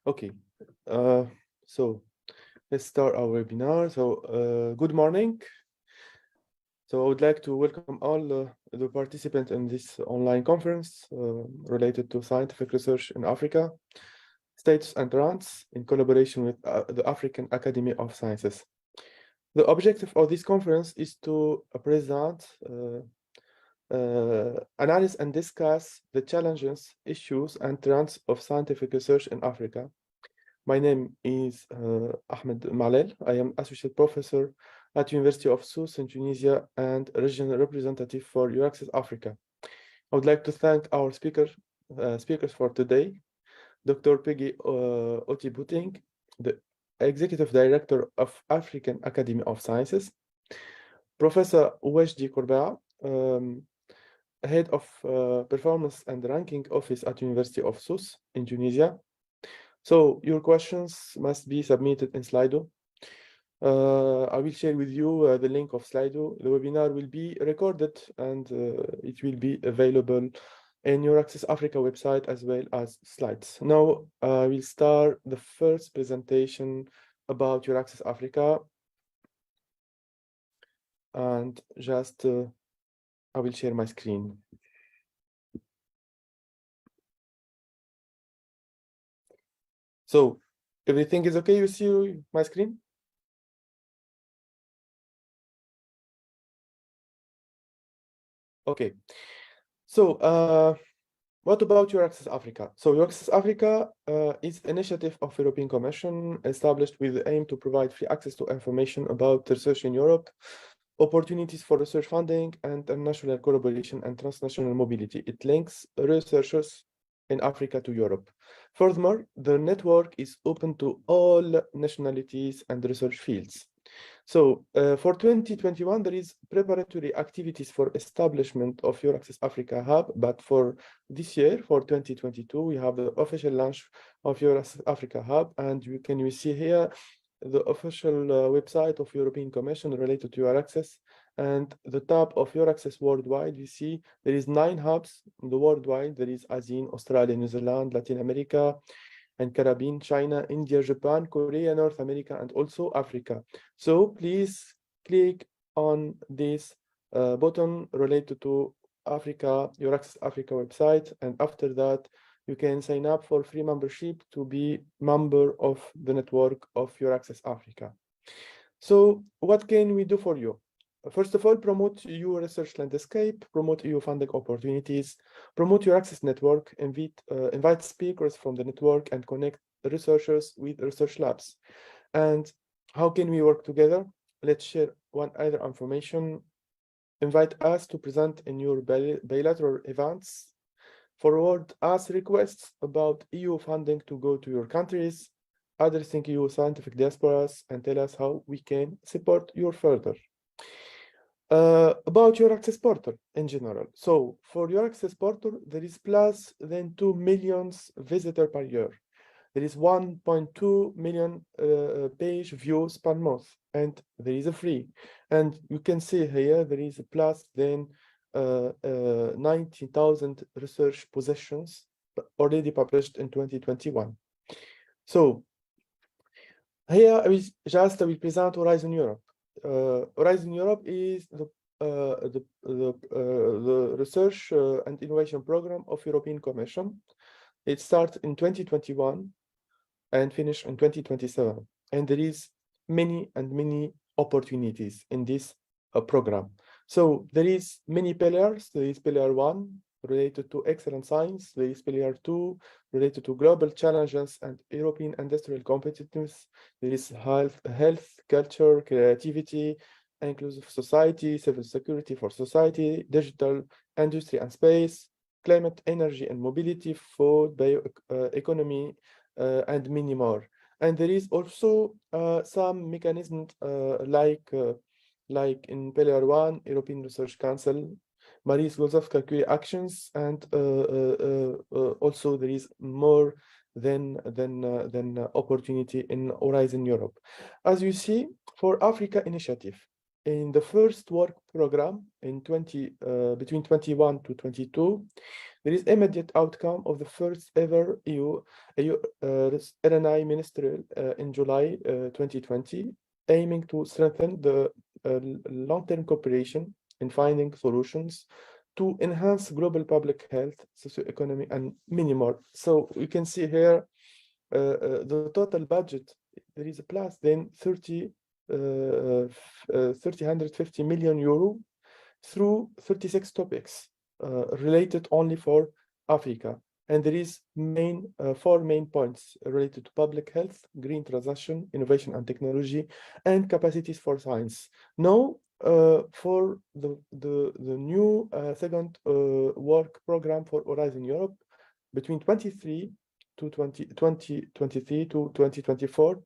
Okay, so let's start our webinar. So good morning. So I would like to welcome all the participants in this online conference related to scientific research in Africa, status and grants in collaboration with the African Academy of Sciences. The objective of this conference is to present, analyze and discuss the challenges, issues, and trends of scientific research in Africa. My name is 𝙎𝙘𝙞𝙚𝙣𝙩𝙞𝙛𝙞𝙘. I am associate professor at University of Sousse in Tunisia and regional representative for EURAXESS Africa. I would like to thank our speakers for today, Dr. 𝙎𝙧𝙖𝙑𝙞𝙀𝙀, the Executive Director of African Academy of Sciences, Professor 𝙎𝙧𝙖𝙑𝙞𝙀𝙀, Head of Performance and Ranking Office at University of Sousse in Tunisia. So your questions must be submitted in Slido. I will share with you the link of Slido. The webinar will be recorded and it will be available in EURAXESS Africa website as well as slides. Now I will start the first presentation about EURAXESS Africa. And just I will share my screen. So everything is okay? You see my screen? Okay. So what about EURAXESS Africa? So EURAXESS Africa is an initiative of European Commission established with the aim to provide free access to information about research in Europe, opportunities for research funding, and international collaboration and transnational mobility. It links researchers in Africa to Europe. Furthermore, the network is open to all nationalities and research fields. So for 2021, there is preparatory activities for establishment of EURAXESS Africa Hub, but for this year, for 2022, we have the official launch of EURAXESS Africa Hub, and you see here the official website of European Commission related to EURAXESS, and the tab of EURAXESS worldwide. You see there is 9 hubs in the worldwide. There is ASEAN, Australia, New Zealand, Latin America, and Caribbean, China, India, Japan, Korea, North America, and also Africa. So please click on this button related to Africa, EURAXESS Africa website, and after that, you can sign up for free membership to be member of the network of EURAXESS Africa. So what can we do for you? First of all, promote your research landscape, promote EU funding opportunities, promote EURAXESS network, invite speakers from the network, and connect researchers with research labs. And how can we work together? Let's share one other information. Invite us to present in your bilateral events. Forward us requests about EU funding to go to your countries, addressing EU scientific diasporas, and tell us how we can support you further. About EURAXESS portal in general. So for EURAXESS portal, there is plus than 2 million visitors per year. There is 1.2 million page views per month, and there is a free. And you can see here there is a plus than 90,000 research positions already published in 2021. So here I will present Horizon Europe. Horizon Europe is the research and innovation program of European Commission. It starts in 2021 and finish in 2027. And there is many opportunities in this program. So there is many pillars. There is pillar 1 related to excellent science. There is pillar 2 related to global challenges and European industrial competitiveness. There is health, culture, creativity, inclusive society, civil security for society, digital industry and space, climate, energy and mobility, food, bioeconomy, and many more. And there is also some mechanisms like in pillar 1, European Research Council, Marie Sklodowska actions, and also there is more than opportunity in Horizon Europe. As you see, for Africa initiative, in the first work program in between 21 to 22, there is immediate outcome of the first ever EU RNI ministerial in July 2020, aiming to strengthen the long-term cooperation in finding solutions to enhance global public health, socioeconomy, and many more. So you can see here the total budget. There is a plus then 350 million euro through 36 topics related only for Africa. And there is four main points related to public health, green transition, innovation and technology, and capacities for science. Now, for the new second work program for Horizon Europe between 2023 to 2024,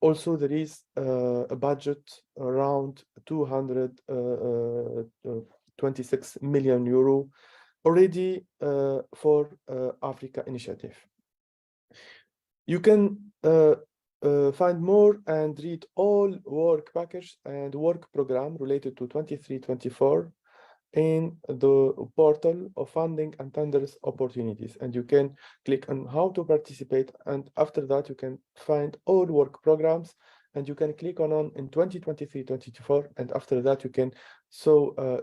also there is a budget around 226 million euro already for Africa initiative. You can find more and read all work package and work program related to 23-24 in the portal of funding and tenders opportunities, and you can click on how to participate, and after that you can find all work programs, and you can click on in 2023-24, and after that you can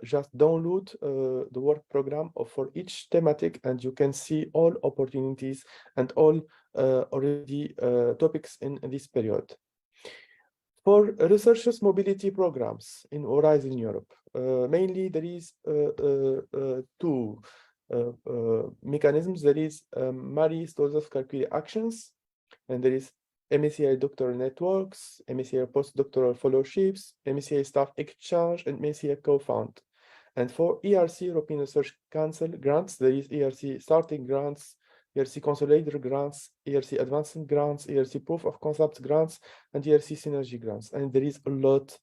just download the work program for each thematic, and you can see all opportunities and all already topics in this period. For researchers mobility programs in Horizon Europe, mainly there is two mechanisms. There is Marie Stolzowska-Curie actions, and there is MSCI doctoral networks, MSCI postdoctoral fellowships, MSCI staff exchange, and MSCI co-fund. And for ERC, European Research Council grants, there is ERC starting grants, ERC consolidated grants, ERC advancing grants, ERC proof of concept grants, and ERC synergy grants. And there is a lot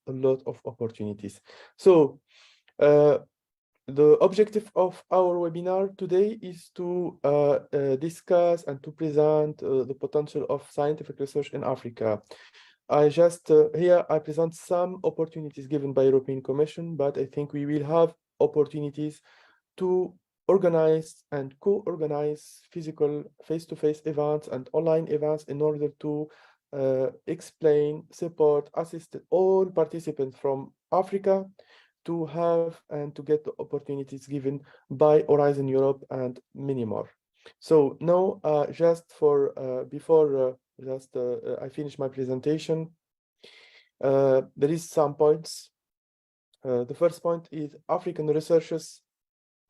of opportunities. So the objective of our webinar today is to discuss and to present the potential of scientific research in Africa. I just here I present some opportunities given by European Commission, but I think we will have opportunities to organize and co-organize physical face-to-face events and online events in order to explain, support, assist all participants from Africa to have and to get the opportunities given by Horizon Europe and many more. So now, just for before I finish my presentation, there is some points. The first point is African researchers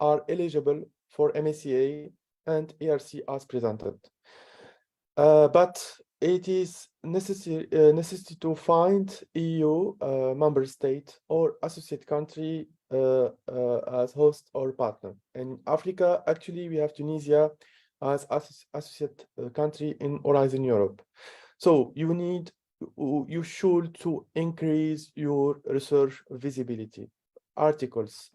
are eligible for MSCA and ERC as presented. But it is necessary to find EU member state or associate country as host or partner. In Africa, actually, we have Tunisia as associate country in Horizon Europe. So you should to increase your research visibility, articles,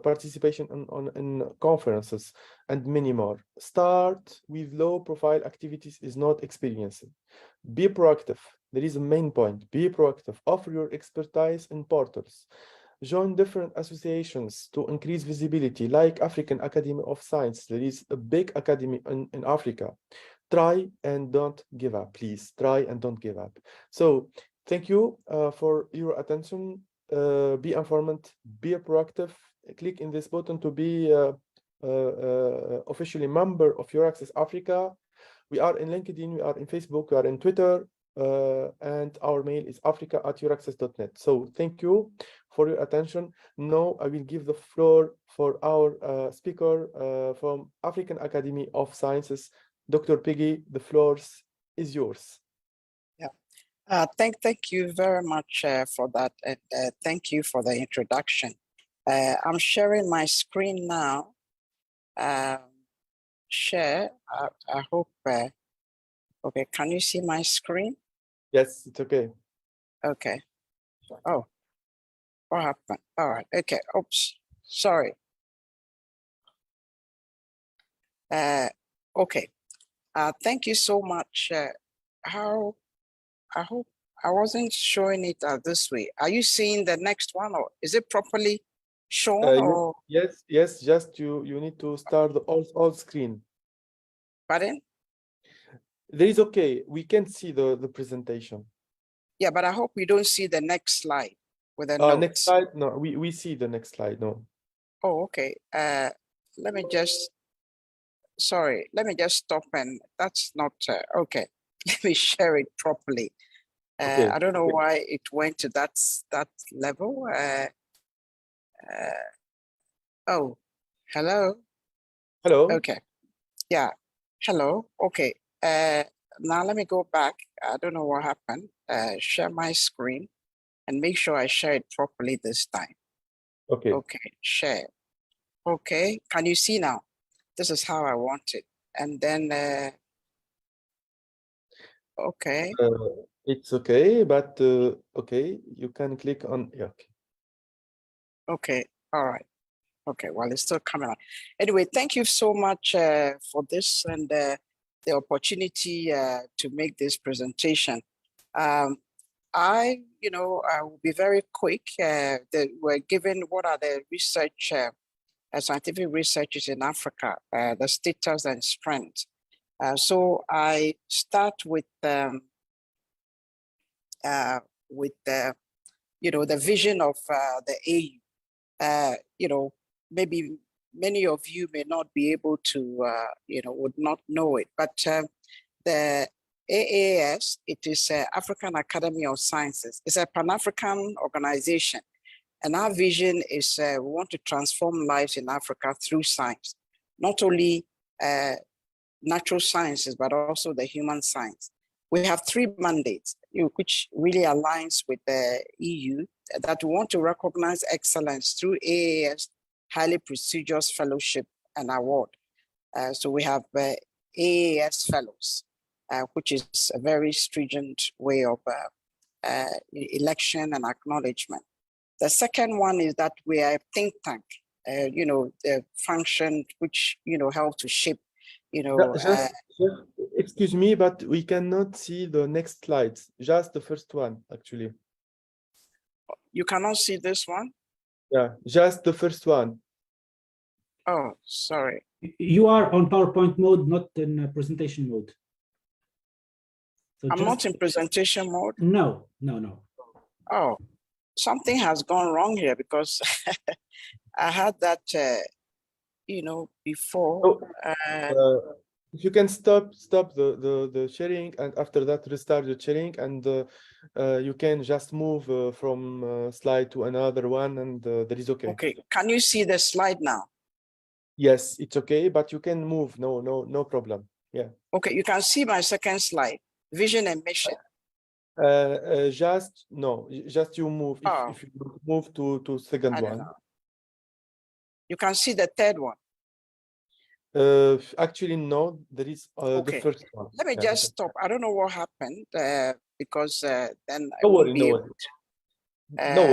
participation in conferences, and many more. Start with low profile activities is not experiencing. Be proactive. There is a main point. Be proactive. Offer your expertise in portals. Join different associations to increase visibility, like African Academy of Science. There is a big academy in Africa. Try and don't give up, please. Try and don't give up. So thank you for your attention. Be informed, be proactive. Click in this button to be officially member of EURAXESS Africa. We are in LinkedIn, we are in Facebook, we are in Twitter, and our mail is africa@euraxess.net. So thank you for your attention. Now I will give the floor for our speaker from African Academy of Sciences, Dr. Peggy. The floor is yours. Yeah. Thank you very much for that. Thank you for the introduction. I'm sharing my screen now. Share. I hope. Okay, can you see my screen? Yes, it's okay. Okay. Oh, what happened? All right. Okay. Oops. Sorry. Okay. Thank you so much. I hope I wasn't showing it this way. Are you seeing the next one, or is it properly shown? Or yes, just you need to start the all screen. pardon? There is okay. We can see the presentation. Yeah, but I hope we don't see the next slide with the notes. Next slide. No, we see the next slide. No. Oh, okay. Let me just. Sorry. Let me just stop, and that's not okay. Let me share it properly. Okay. I don't know why it went to that level. Oh, hello. Hello. Okay. Yeah. Hello. Okay. Now let me go back. I don't know what happened. Share my screen and make sure I share it properly this time. Okay. Okay. Share. Okay. Can you see now? This is how I want it. And then, okay. It's okay, but okay, you can click on, yeah. Okay. Okay. All right. Okay. Well, it's still coming on. Anyway, thank you so much for this and the opportunity to make this presentation. I will be very quick. We're given what are the research, scientific researches in Africa, the status and strength. So I start with the the vision of the AU. Maybe many of you may not be able to, would not know it, but the AAS, it is African Academy of Sciences. It's a Pan-African organization. And our vision is we want to transform lives in Africa through science, not only natural sciences, but also the human science. We have 3 mandates, which really aligns with the EU, that we want to recognize excellence through AAS, highly prestigious fellowship and award. So we have AAS fellows, which is a very stringent way of election and acknowledgement. The second one is that we are a think tank, the function which, help to shape, just, excuse me, but we cannot see the next slides, just the first one, actually. You cannot see this one? Yeah, just the first one. Oh, sorry. You are on PowerPoint mode, not in presentation mode. So I'm not in presentation mode? No. Oh, something has gone wrong here because I had that, before. If you can stop the sharing, and after that restart the sharing, and you can just move from slide to another one, and that is okay. Okay, can you see the slide now? Yes, it's okay, but you can move. No problem. Yeah. Okay, you can see my second slide, vision and mission. Just you move. If you move to second one. You can see the third one. Actually, no, there is okay. the first one. Let me just stop. I don't know what happened because then no worry. No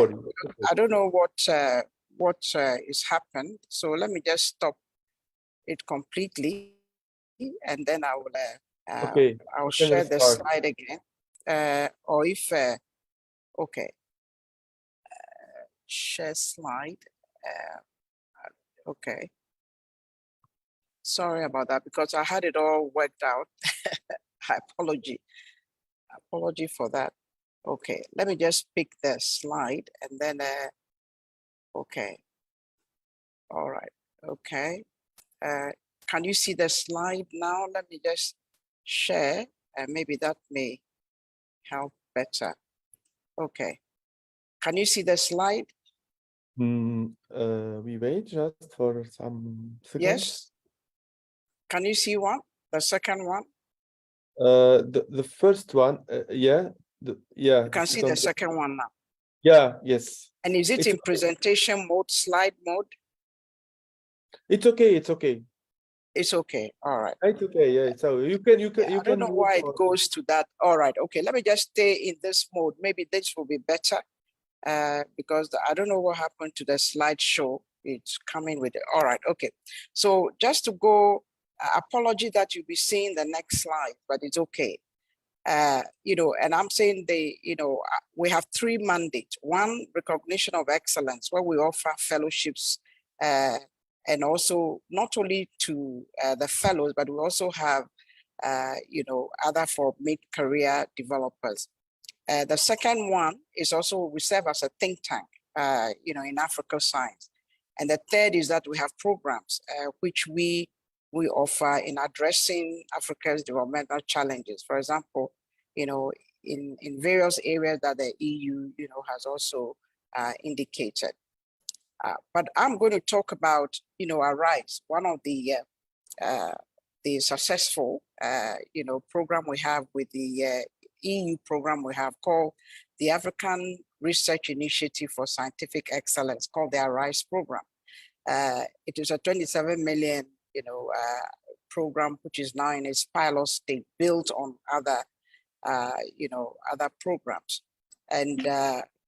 worry. I don't know what is happened. So let me just stop it completely, and then I will okay. I'll share the slide again. Or if okay, share slide. Okay. Sorry about that because I had it all worked out. Apology for that. Okay, let me just pick the slide and then okay. All right. Okay. Can you see the slide now? Let me just share and maybe that may help better. Okay. Can you see the slide? We wait just for some seconds. Yes. Can you see one? The second one? The first one, yeah. Yeah. You can see the second one now. Yeah, yes. And is it in presentation mode, slide mode? It's okay. It's okay. It's okay. All right. It's okay. Yeah. So you can. I don't know why it goes to that. All right. Okay. Let me just stay in this mode. Maybe this will be better because I don't know what happened to the slideshow. It's coming with it. All right. Okay. So just to go, apology that you'll be seeing the next slide, but it's okay. And I'm saying we have 3 mandates. One, recognition of excellence, where we offer fellowships, and also not only to the fellows, but we also have, other for mid-career developers. The second one is also we serve as a think tank, in Africa science. And the third is that we have programs which we offer in addressing Africa's developmental challenges. For example, in various areas that the EU, has also indicated. But I'm going to talk about, 𝙎𝙧𝙖𝙩𝙬𝙀, one of the successful, program we have with the EU program we have called the African Research Initiative for Scientific Excellence, called the 𝙎𝙧𝙖𝙩𝙬𝙀 program. It is a 27 million, program, which is now in its pilot state, built on other, other programs. And,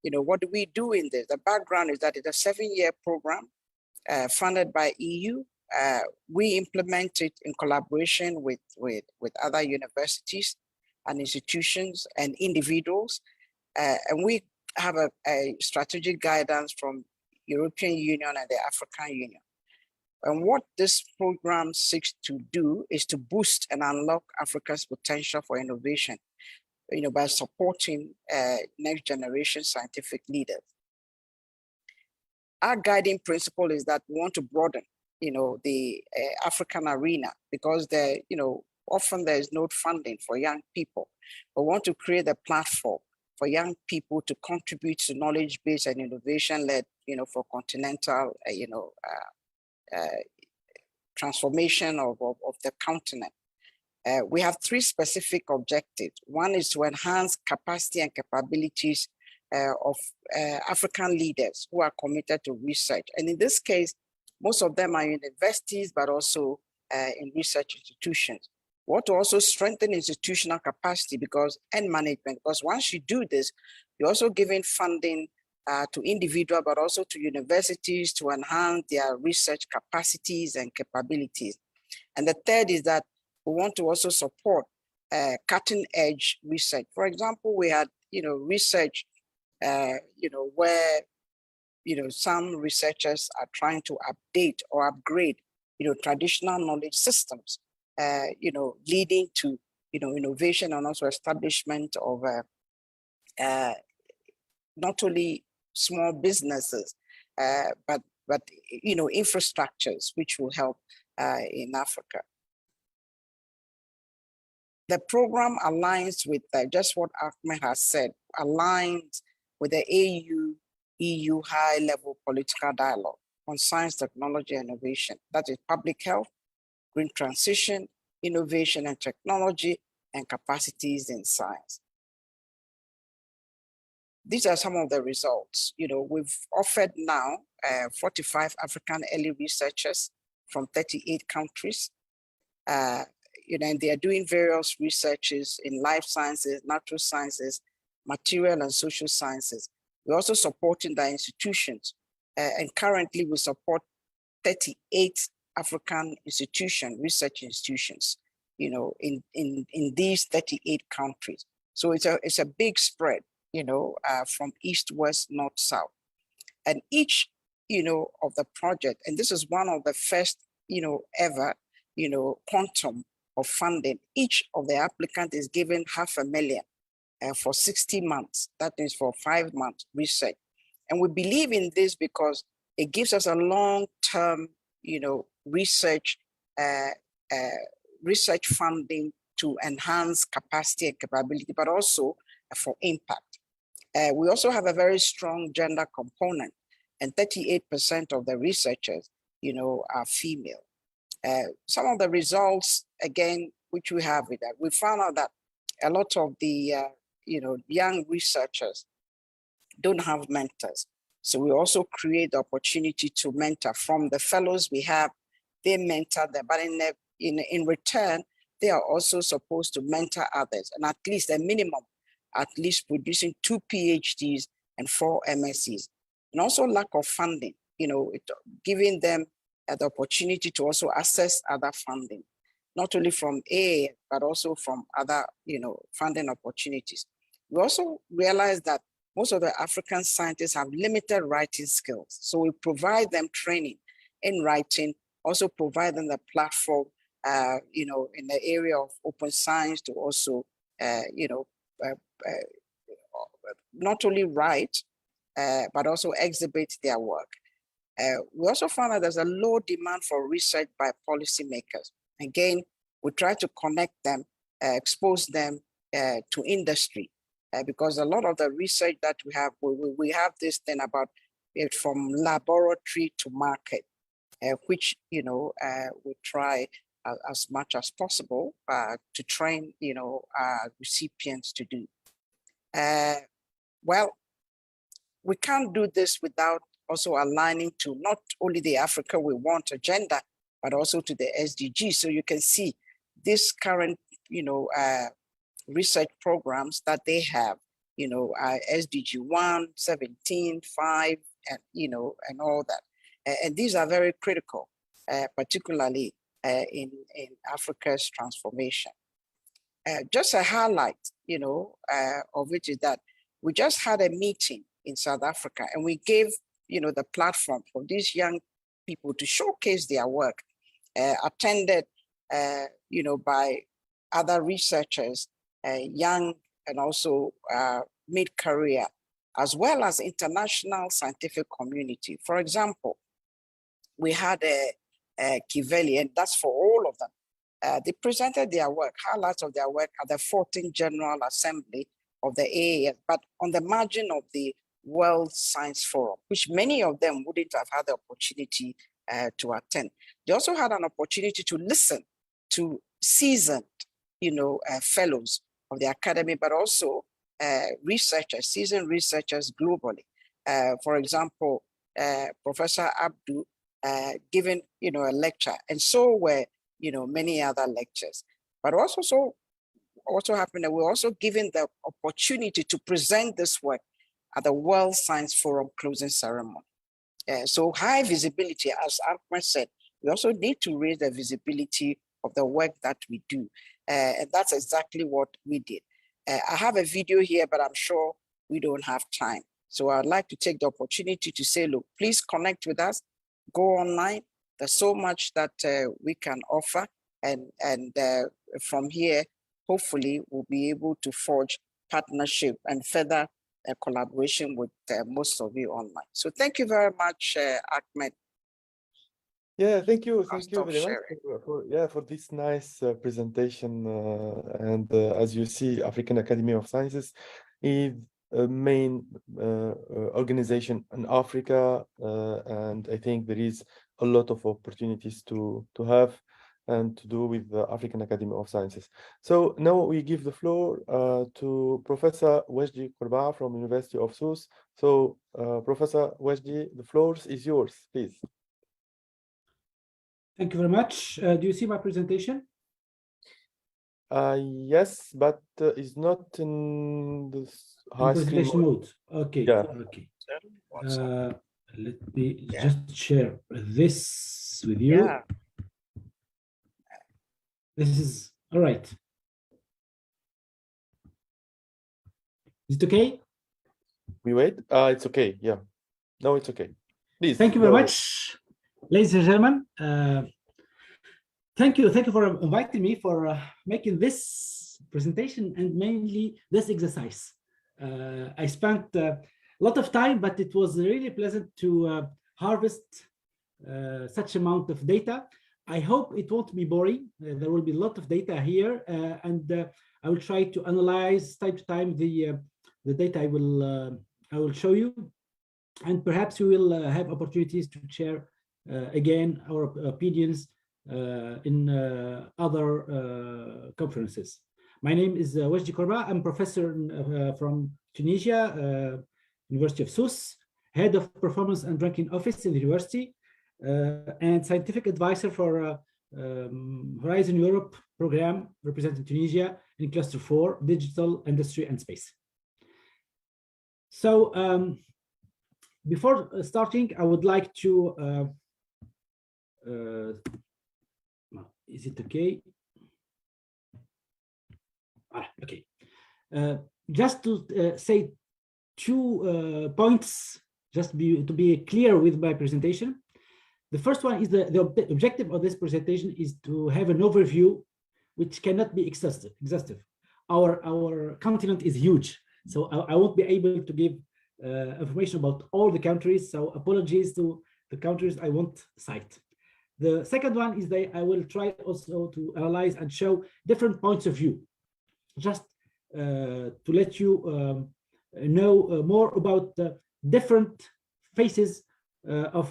what do we do in this? The background is that it's a 7-year program funded by EU. We implement it in collaboration with other universities and institutions and individuals. And we have a strategic guidance from European Union and the African Union. And what this program seeks to do is to boost and unlock Africa's potential for innovation, by supporting next generation scientific leaders. Our guiding principle is that we want to broaden, the African arena, because often there is no funding for young people. We want to create a platform for young people to contribute to knowledge-based and innovation-led, for continental, transformation of the continent. We have 3 specific objectives. One is to enhance capacity and capabilities of African leaders who are committed to research. And in this case, most of them are in universities, but also in research institutions. We want to also strengthen institutional capacity and management, because once you do this, you're also giving funding to individuals, but also to universities to enhance their research capacities and capabilities. And the third is that we want to also support cutting edge research. For example, we had, research, where, some researchers are trying to update or upgrade, traditional knowledge systems, leading to, innovation and also establishment of not only small businesses, but infrastructures which will help in Africa. The program aligns with just what Ahmed has said, aligns with the EU high-level political dialogue on science, technology, and innovation. That is public health, green transition, innovation and technology, and capacities in science. These are some of the results. We've offered now 45 African early researchers from 38 countries. And they are doing various researches in life sciences, natural sciences, material and social sciences. We're also supporting the institutions. And currently we support 38 African research institutions, in these 38 countries. So it's a big spread, from east, west, north, south. And each, of the project, and this is one of the first, ever, quantum of funding, each of the applicants is given $500,000 for 60 months. That is for 5 months research. And we believe in this because it gives us a long-term, research funding to enhance capacity and capability, but also for impact. We also have a very strong gender component, and 38% of the researchers, are female. Some of the results, again, which we have with that, we found out that a lot of the, young researchers don't have mentors. So we also create the opportunity to mentor. From the fellows we have, they mentor them, but in return, they are also supposed to mentor others, and at least a minimum, at least producing 2 PhDs and 4 MScs. And also lack of funding, giving them the opportunity to also access other funding. not only from A, but also from other, funding opportunities. We also realized that most of the African scientists have limited writing skills. So we provide them training in writing, also provide them the platform, in the area of open science to also, not only write, but also exhibit their work. We also found that there's a low demand for research by policymakers. Again, we try to connect them, expose them to industry, because a lot of the research that we have this thing about it from laboratory to market, which, we try as much as possible to train, recipients to do. Well, we can't do this without also aligning to not only the Africa we want agenda, but also to the SDGs. So you can see this current, research programs that they have, SDG 1, 17, 5, and, and all that. And these are very critical, particularly in Africa's transformation. Just a highlight, of it is that we just had a meeting in South Africa, and we gave, the platform for these young people to showcase their work, attended, by other researchers, young and also mid-career, as well as international scientific community. For example, we had Kiveli, and that's for all of them. They presented their work, highlights of their work at the 14th General Assembly of the AAS, but on the margin of the World Science Forum, which many of them wouldn't have had the opportunity to attend. They also had an opportunity to listen to seasoned, fellows of the academy, but also researchers, seasoned researchers globally. For example, Professor Abdu giving, a lecture, and so were, many other lectures. But also happened that we're also given the opportunity to present this work at the World Science Forum closing ceremony. So high visibility, as Ahmed said, we also need to raise the visibility of the work that we do. And that's exactly what we did. I have a video here, but I'm sure we don't have time. So I'd like to take the opportunity to say, look, please connect with us, go online. There's so much that we can offer. And from here, hopefully we'll be able to forge partnership and further collaboration with most of you online. So thank you very much, Ahmed. Yeah, thank you I'll very stop much for this nice presentation. And as you see, African Academy of Sciences is a main organization in Africa, and I think there is a lot of opportunities to have and to do with the African Academy of Sciences. So now we give the floor to Professor 𝙎𝙘𝙞𝙚𝙣𝙩 from University of Sousse. So Professor 𝙎𝙘𝙞𝙚, the floor is yours, please. Thank you very much. Do you see my presentation? Yes, but it's not in the high screen presentation mode. mode. Okay. Yeah. Okay. Let me just share this with you. Yeah. This is all right. Is it okay? We wait. It's okay. Yeah. No, it's okay. Please. Thank you very much, ladies and gentlemen. Thank you for inviting me for making this presentation and mainly this exercise. I spent a lot of time, but it was really pleasant to harvest such amount of data. I hope it won't be boring. There will be a lot of data here, and I will try to analyze time to time the data I will show you, and perhaps we will have opportunities to share again our opinions in other conferences. My name is 𝙎𝙘𝙞𝙚𝙣𝙩. I'm professor from Tunisia, University of Sousse, head of performance and ranking office in the university, and scientific advisor for Horizon Europe program representing Tunisia in Cluster 4, Digital, Industry and Space. So before starting, I would like to, is it okay? Okay. Just to say 2 points, just to be clear with my presentation. The first one is the objective of this presentation is to have an overview which cannot be exhaustive. Our continent is huge, so I won't be able to give information about all the countries, so apologies to the countries I won't cite. The second one is that I will try also to analyze and show different points of view, just to let you know more about the different phases of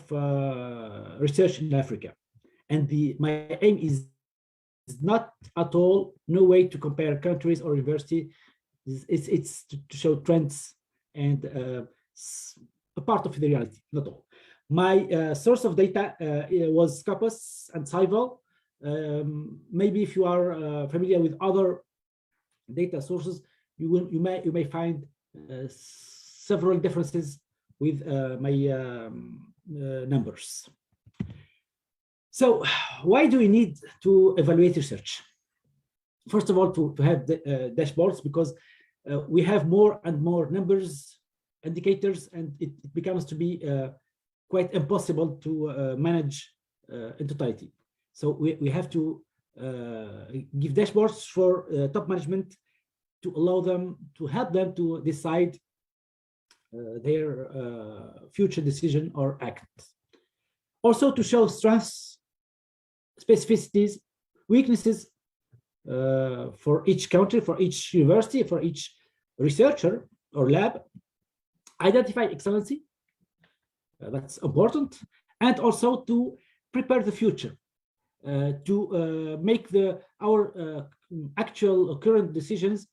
research in Africa. And my aim is not at all, no way to compare countries or university. It's to show trends and a part of the reality, not all. My source of data was Scopus and Scival. Maybe if you are familiar with other data sources, you may find several differences with my numbers. So why do we need to evaluate research? First of all, to have the dashboards, because we have more and more numbers, indicators, and it becomes to be quite impossible to manage in totality. So we have to give dashboards for top management to allow them, to help them to decide their future decision or act. Also to show strengths, specificities, weaknesses for each country, for each university, for each researcher or lab, identify excellency, that's important, and also to prepare the future, to make our actual current decisions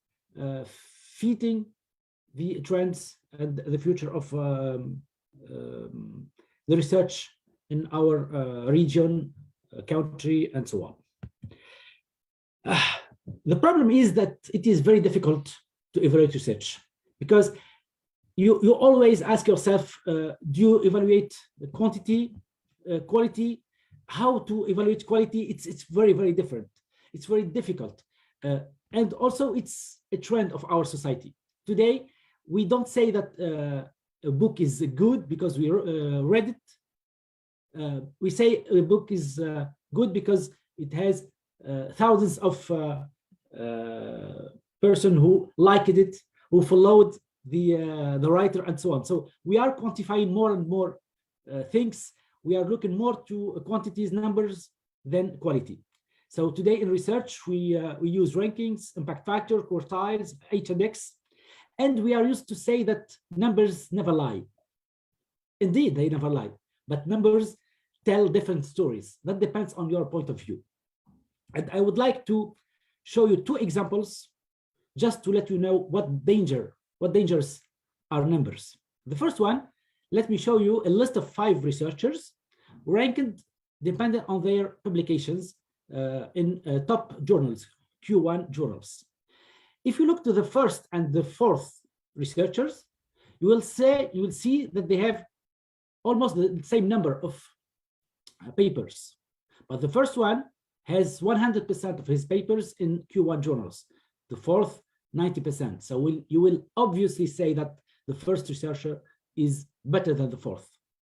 fitting the trends and the future of the research in our region, country, and so on. The problem is that it is very difficult to evaluate research, because you always ask yourself, do you evaluate the quantity, quality? How to evaluate quality? It's very, very different. It's very difficult. And also it's a trend of our society. Today, we don't say that a book is good because we read it. We say a book is good because it has thousands of person who liked it, who followed the writer, and so on. So we are quantifying more and more things. We are looking more to quantities, numbers, than quality. So today in research, we use rankings, impact factor, quartiles, H&X, and we are used to say that numbers never lie. Indeed, they never lie, but numbers tell different stories. That depends on your point of view. And I would like to show you 2 examples just to let you know what dangers are numbers. The first one, let me show you a list of 5 researchers ranked dependent on their publications in top journals, Q1 journals. If you look to the first and the fourth researchers, you will see that they have almost the same number of papers, but the first one has 100% of his papers in Q1 journals, the fourth 90%. So you will obviously say that the first researcher is better than the fourth.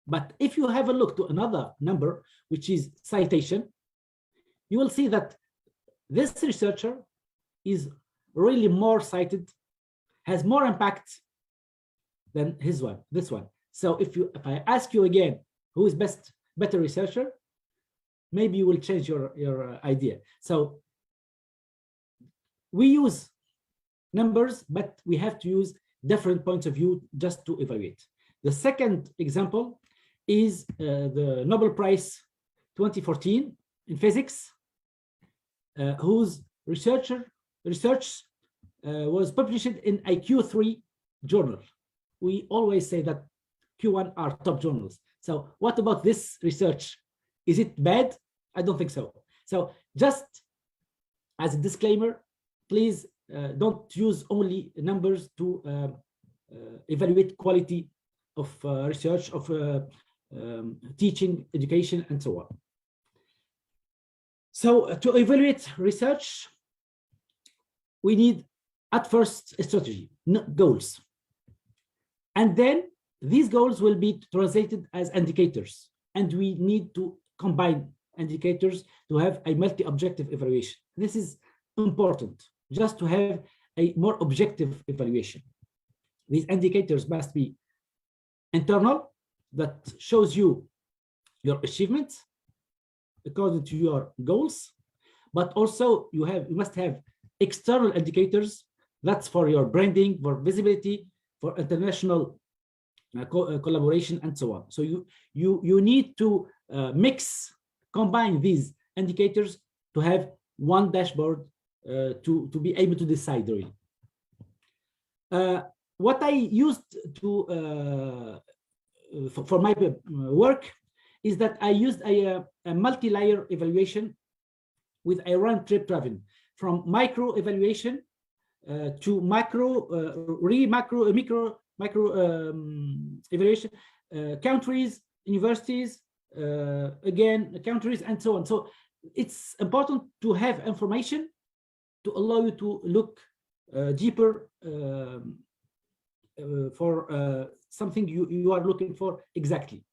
But if you have a look to another number, which is citation, you will see that this researcher is really more cited, has more impact than this one. So if I ask you again, who is better researcher, maybe you will change your idea. So we use numbers, but we have to use different points of view just to evaluate. The second example is the Nobel Prize 2014 in physics, whose research was published in a Q3 journal. We always say that Q1 are top journals. So what about this research? Is it bad? I don't think so. So just as a disclaimer, please don't use only numbers to evaluate quality of research, of teaching, education, and so on. So to evaluate research, we need at first a strategy, goals. And then these goals will be translated as indicators. And we need to combine indicators to have a multi-objective evaluation. This is important, just to have a more objective evaluation. These indicators must be internal, that shows you your achievements according to your goals, but also you must have external indicators. That's for your branding, for visibility, for international collaboration, and so on. So you need to combine these indicators to have one dashboard to be able to decide really. What I used to for my work is that I used a multi-layer evaluation with a round-trip traveling from micro evaluation to macro, micro evaluation, countries, universities, again, countries, and so on. So it's important to have information to allow you to look deeper for something you are looking for exactly.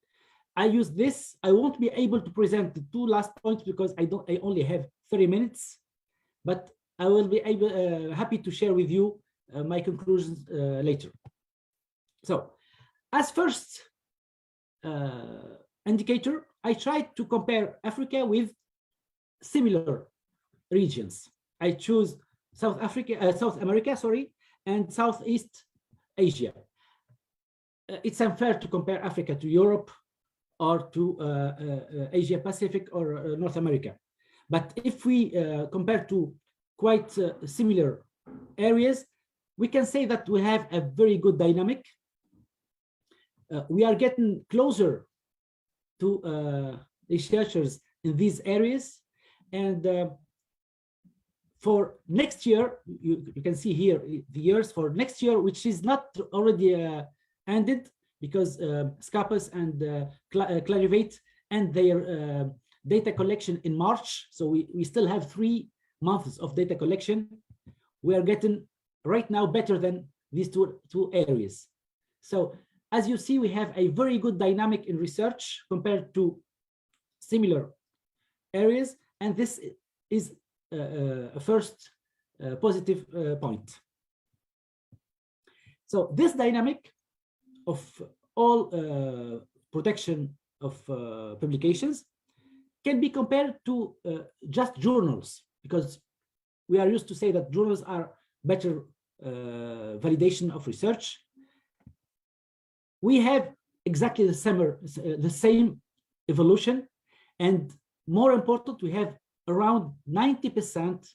I use this. I won't be able to present the two last points because I only have 30 minutes, but I will be happy to share with you my conclusions later. So, as first indicator, I tried to compare Africa with similar regions. I choose South America, sorry, and Southeast Asia. It's unfair to compare Africa to Europe or to Asia Pacific or North America. But if we compare to quite similar areas, we can say that we have a very good dynamic. We are getting closer to researchers in these areas. And for next year, you can see here the years for next year, which is not already ended, because 𝙎𝙘𝙞𝙞𝙤 and 𝙎𝙑𝙖𝙑𝙞𝙬 and their data collection in March. So we still have 3 months of data collection. We are getting right now better than these two areas. So as you see, we have a very good dynamic in research compared to similar areas. And this is a first positive point. So this dynamic of all protection of publications can be compared to just journals, because we are used to say that journals are better validation of research. We have exactly the same evolution, and more important, we have around 90%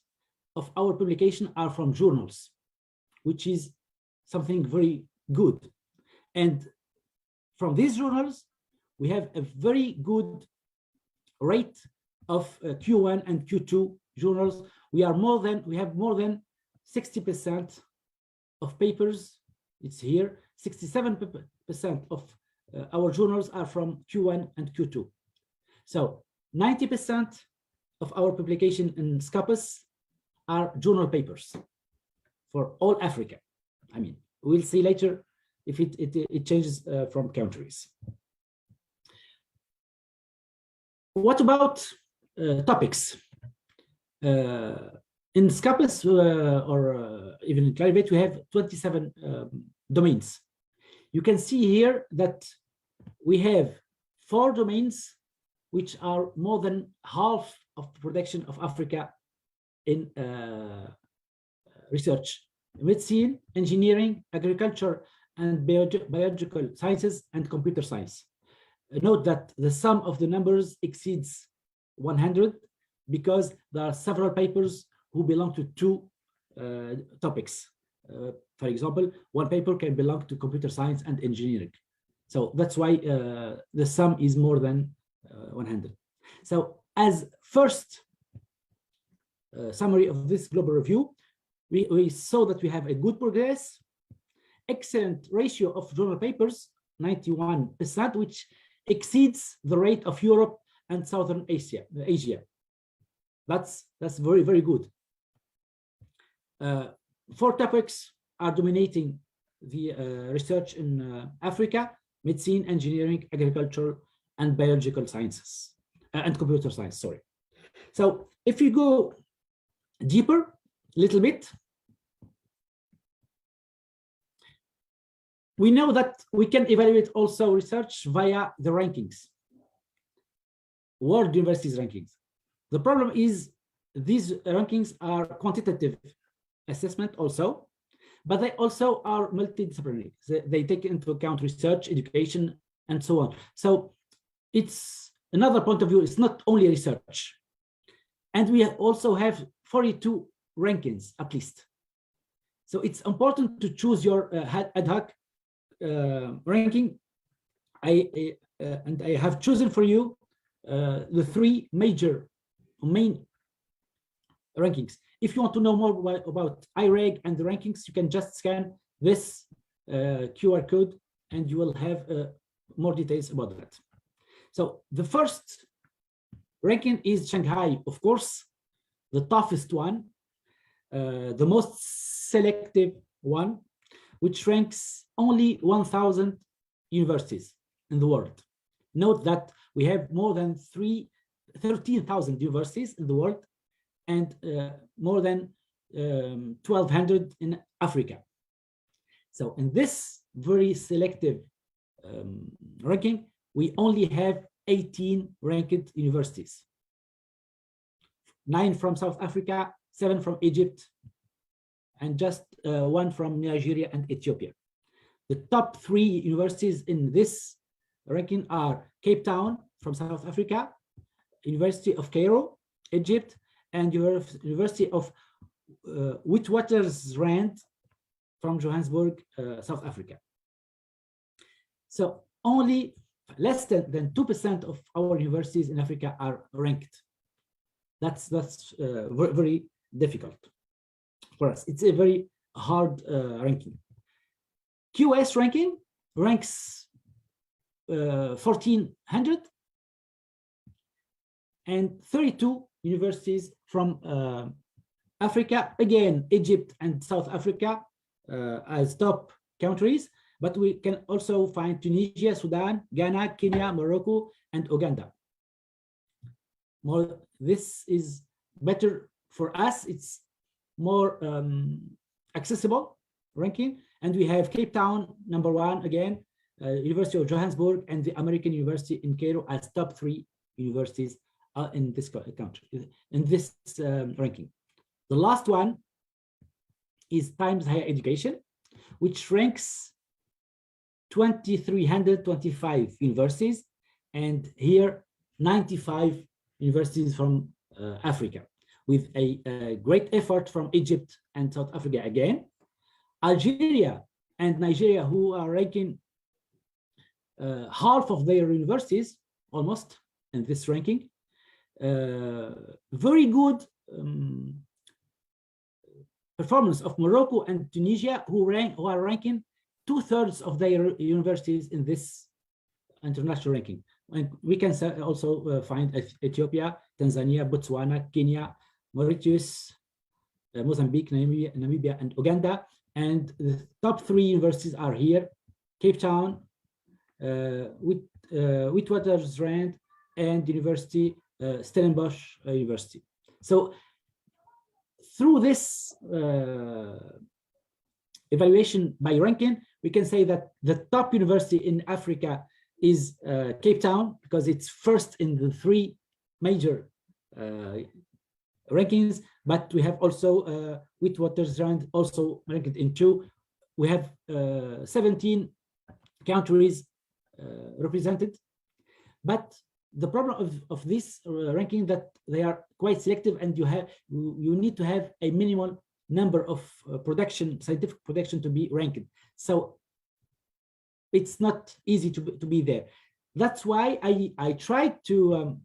of our publication are from journals, which is something very good. And from these journals, we have a very good rate of Q1 and Q2 journals. We have more than 60% of papers. It's here. 67% of our journals are from Q1 and Q2. So 90% of our publication in 𝙎𝙬𝙞𝙤 are journal papers for all Africa. I mean, we'll see later if it changes from countries. What about topics? In 𝙎𝙬𝙞𝙤 or even in 𝙎𝙑𝙖𝙑𝙞𝙬, we have 27 domains. You can see here that we have 4 domains which are more than half of the production of Africa in research: medicine, engineering, agriculture, and biological sciences, and computer science. Note that the sum of the numbers exceeds 100 because there are several papers who belong to 2 topics. For example, one paper can belong to computer science and engineering. So that's why the sum is more than 100. So as first summary of this global review, we saw that we have a good progress, excellent ratio of journal papers, 91%, which exceeds the rate of Europe and Southern Asia. That's very, very good. 4 topics are dominating the research in Africa: medicine, engineering, agriculture, and biological sciences, and computer science, sorry. So if you go deeper a little bit, we know that we can evaluate also research via the rankings, world universities rankings. The problem is these rankings are quantitative assessment also, but they also are multidisciplinary. They take into account research, education, and so on. So it's another point of view. It's not only research. And we also have 42 rankings at least. So it's important to choose your ad hoc ranking. And I have chosen for you the 3 main rankings. If you want to know more about IREG and the rankings, you can just scan this QR code and you will have more details about that. So the first ranking is Shanghai, of course, the toughest one, the most selective one, which ranks only 1,000 universities in the world. Note that we have more than 13,000 universities in the world, and more than 1,200 in Africa. So in this very selective ranking, we only have 18 ranked universities. 9 from South Africa, 7 from Egypt, and just 1 from Nigeria and Ethiopia. The top 3 universities in this ranking are Cape Town from South Africa, University of Cairo, Egypt, and University of Witwatersrand from Johannesburg, South Africa. So only less than 2% of our universities in Africa are ranked. That's very difficult for us. It's a very hard ranking. QS ranking ranks 1,400 and 32 universities from Africa, again, Egypt and South Africa as top countries, but we can also find Tunisia, Sudan, Ghana, Kenya, Morocco, and Uganda. This is better for us. It's more accessible ranking. And we have Cape Town, #1, again, University of Johannesburg, and the American University in Cairo as top 3 universities in this country, in this ranking. The last one is Times Higher Education, which ranks 2,325 universities, and here 95 universities from Africa, with a great effort from Egypt and South Africa again. Algeria and Nigeria, who are ranking half of their universities almost in this ranking. Very good performance of Morocco and Tunisia, who are ranking 2/3 of their universities in this international ranking. And we can also find Ethiopia, Tanzania, Botswana, Kenya, Mauritius, Mozambique, Namibia, and Uganda. And the top 3 universities are here: Cape Town, Witwatersrand, and University Stellenbosch University. So through this evaluation by ranking, we can say that the top university in Africa is Cape Town, because it's first in the 3 major rankings, but we have also Witwatersrand also ranked in 2. We have 17 countries represented, but the problem of this ranking that they are quite selective, and you need to have a minimal number of scientific production to be ranked. So it's not easy to be there. That's why I tried to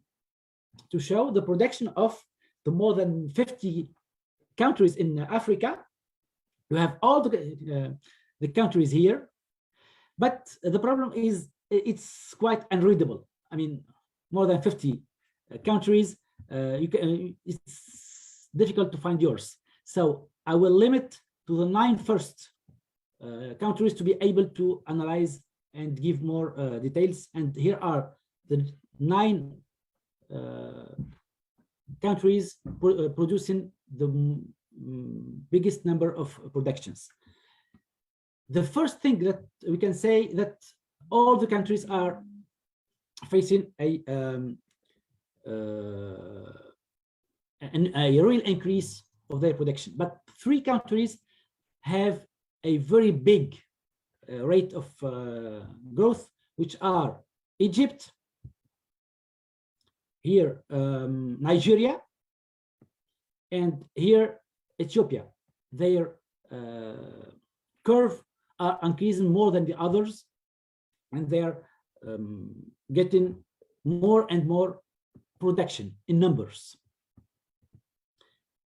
show the production of the more than 50 countries in Africa. You have all the countries here, but the problem is it's quite unreadable. I mean, more than 50 countries, it's difficult to find yours. So I will limit to the 9 first countries to be able to analyze and give more details. And here are the 9 countries producing the biggest number of productions. The first thing that we can say that all the countries are facing a real increase of their production, but 3 countries have a very big rate of growth, which are Egypt, here Nigeria, and here Ethiopia. Their curve are increasing more than the others, and they are getting more and more production in numbers.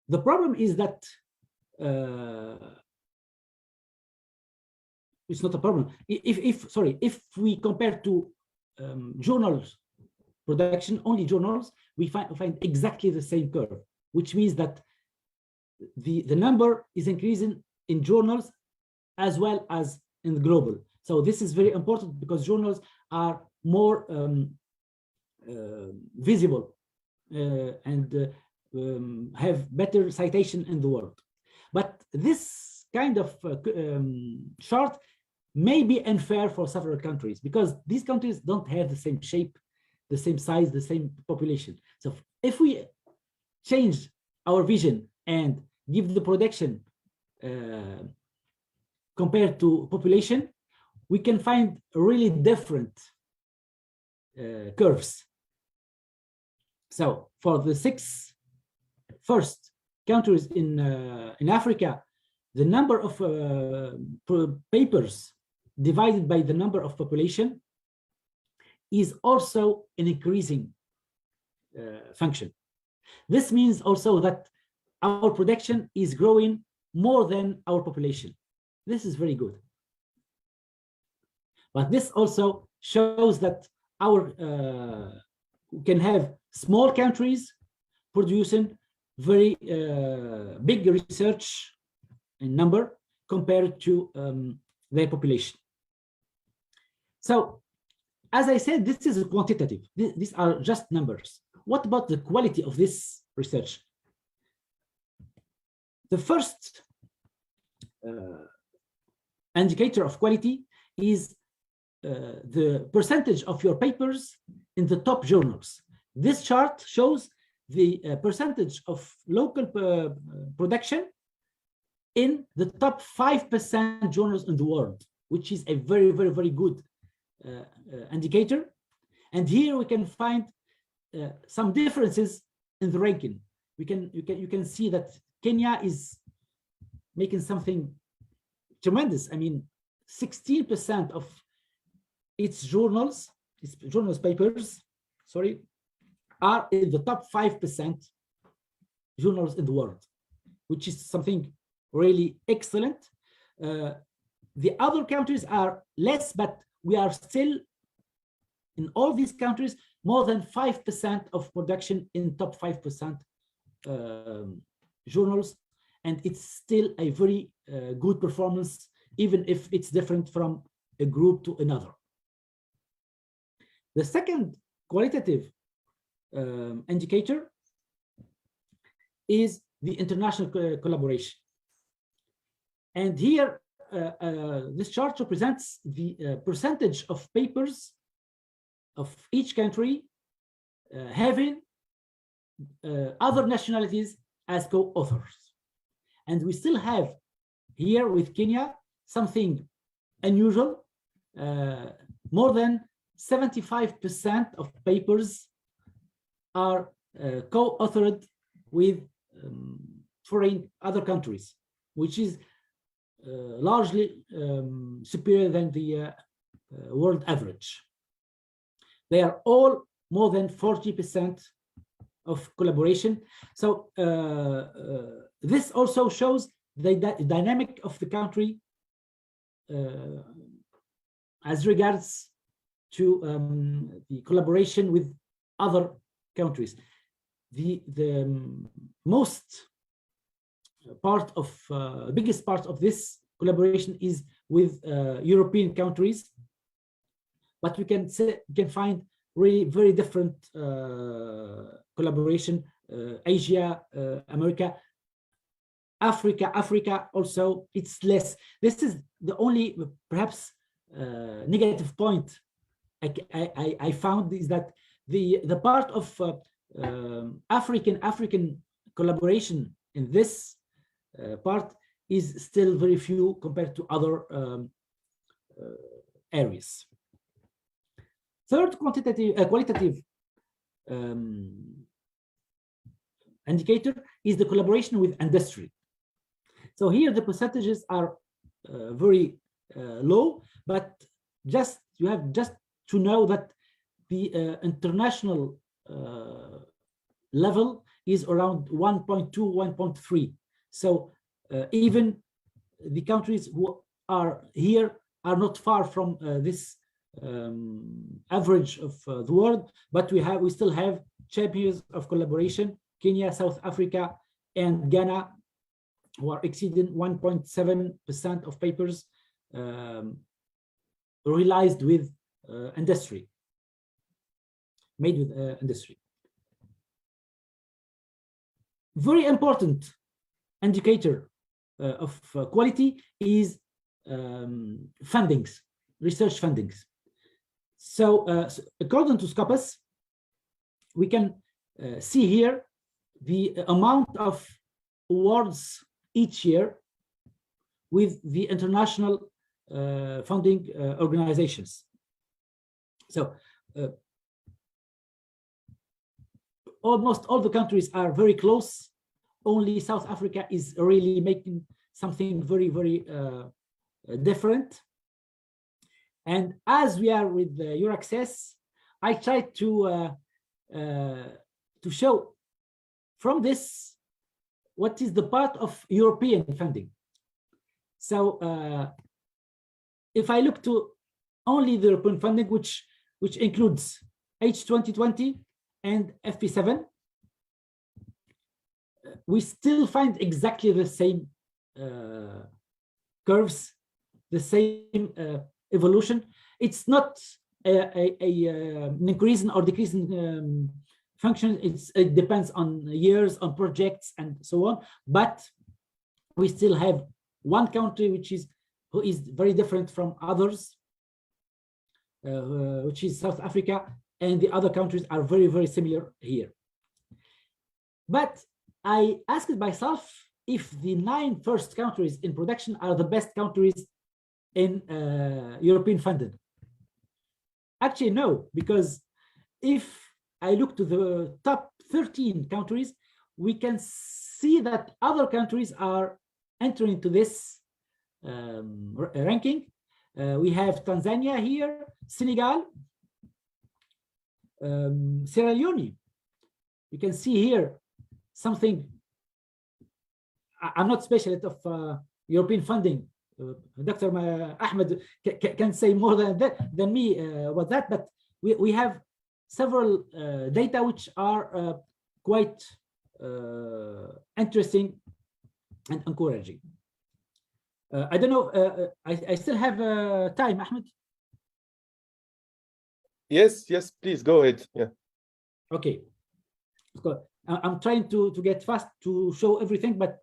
The problem is that it's not a problem. If we compare to journals production, only journals, we find exactly the same curve, which means that the number is increasing in journals as well as in global. So this is very important because journals are more visible and have better citation in the world. But this kind of chart may be unfair for several countries because these countries don't have the same shape, the same size, the same population. So if we change our vision and give the production compared to population, we can find really different curves. So for the 6 first countries in Africa, the number of papers divided by the number of population is also an increasing function. This means also that our production is growing more than our population. This is very good. But this also shows that our can have small countries producing very big research in number compared to their population. So, as I said, this is quantitative. These are just numbers. What about the quality of this research? The first indicator of quality is the percentage of your papers in the top journals. This chart shows the percentage of local production in the top 5% journals in the world, which is a very, very, very good indicator. And here we can find some differences in the ranking. You can see that Kenya is making something tremendous. I mean, 16% of its papers, are in the top 5% journals in the world, which is something really excellent. The other countries are less, but we are still, in all these countries, more than 5% of production in top 5% journals. And it's still a very good performance, even if it's different from a group to another. The second qualitative indicator is the international collaboration. And here, this chart represents the percentage of papers of each country having other nationalities as co-authors. And we still have here with Kenya something unusual. More than 75% of papers are co-authored with foreign other countries, which is largely superior than the world average. They are all more than 40% of collaboration. So this also shows the dynamic of the country as regards to the collaboration with other countries. The most biggest part of this collaboration is with European countries, but we can find really very different collaboration. Asia, America, Africa also, it's less. This is the only perhaps negative point I found, is that the part of African collaboration in this part is still very few compared to other areas. Third qualitative indicator is the collaboration with industry. So here the percentages are very low, but you have just to know that the international level is around 1.2, 1.3. So even the countries who are here are not far from this average of the world, but we still have champions of collaboration: Kenya, South Africa, and Ghana, who are exceeding 1.7% of papers realized with industry, made with industry. Very important indicator of quality is fundings, research fundings. So according to Scopus, we can see here the amount of awards each year with the international funding organizations. So almost all the countries are very close. Only South Africa is really making something very, very different. And as we are with the EURAXESS, I tried to show from this what is the part of European funding. So if I look to only the European funding, which includes H2020 and FP7, we still find exactly the same curves, the same evolution. It's not an increasing or decreasing function. It depends on years, on projects, and so on. But we still have one country who is very different from others, which is South Africa, and the other countries are very, very similar here. But I asked myself if the 9 first countries in production are the best countries in European funding. Actually, no, because if I look to the top 13 countries, we can see that other countries are entering into this ranking. We have Tanzania here, Senegal, Sierra Leone. You can see here something. I'm not specialist of European funding. Dr. Ahmed can say more than me about that, but we have several data which are quite interesting and encouraging. I don't know, I still have time, Ahmed? Yes, please go ahead. Yeah. Okay. I'm trying to get fast to show everything, but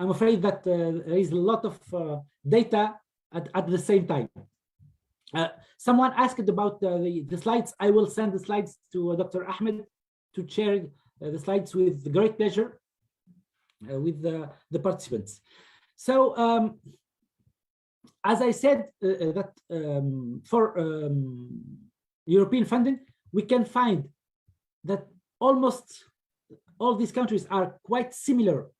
I'm afraid that there is a lot of data at the same time. Someone asked about the slides. I will send the slides to Dr. Ahmed to share the slides with great pleasure with the participants. So as I said, that for European funding, we can find that almost all these countries are quite similar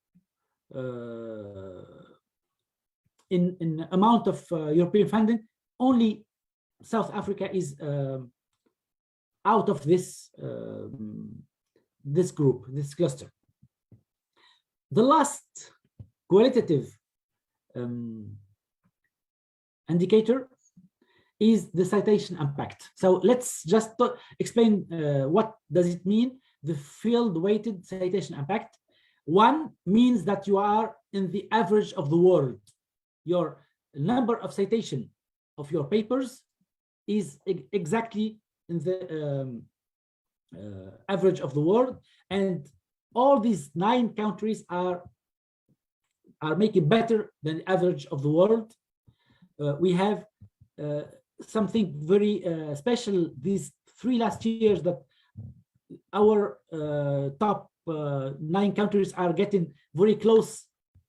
in amount of European funding. Only South Africa is out of this this group, this cluster. The last qualitative indicator is the citation impact. So let's just explain what does it mean, the field-weighted citation impact. 1 means that you are in the average of the world. Your number of citation of your papers is exactly in the average of the world, and all these 9 countries are making better than the average of the world. We have something very special these 3 last years, that our top 9 countries are getting very close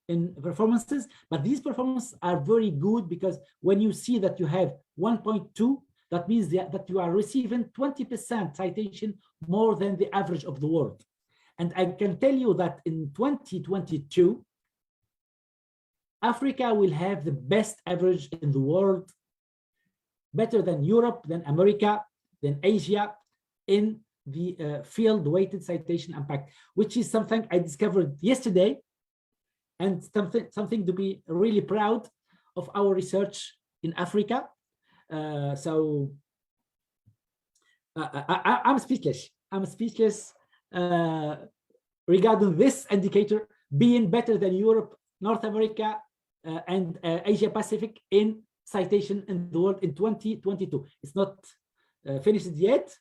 in performances, but these performances are very good, because when you see that you have 1.2, that means that you are receiving 20% citation more than the average of the world. And I can tell you that in 2022, Africa will have the best average in the world, better than Europe, than America, than Asia, in the field-weighted citation impact, which is something I discovered yesterday, and something to be really proud of our research in Africa. So I'm speechless. I'm speechless regarding this indicator being better than Europe, North America, and Asia Pacific in citation in the world in 2022. It's not finished yet.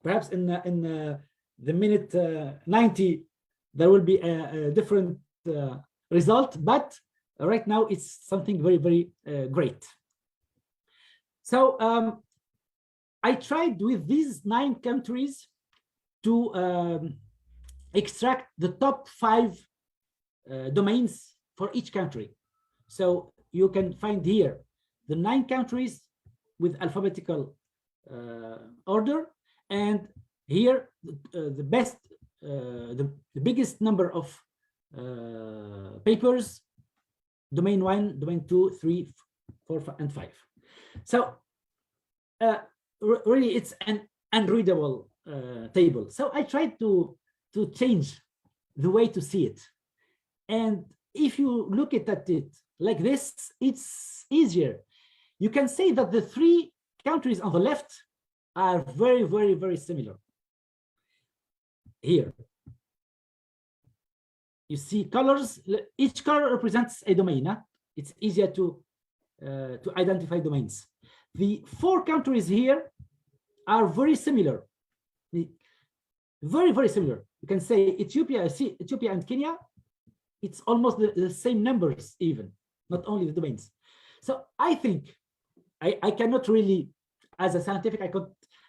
Perhaps in the minute 90 there will be a different result, but right now it's something very, very great. So I tried with these 9 countries to extract the top 5 domains for each country. So you can find here the 9 countries with alphabetical order, and here the best, the biggest number of papers, domain 1, domain 2, 3, 4, and 5. So really it's an unreadable table. So I tried to change the way to see it. And if you look at it like this, it's easier. You can say that the 3 countries on the left are very, very, very similar. Here, you see colors. Each color represents a domain. Huh? It's easier to identify domains. The 4 countries here are very similar. Very, very similar. You can say Ethiopia and Kenya. It's almost the same numbers, even, not only the domains. So I think I cannot really, as a scientific, I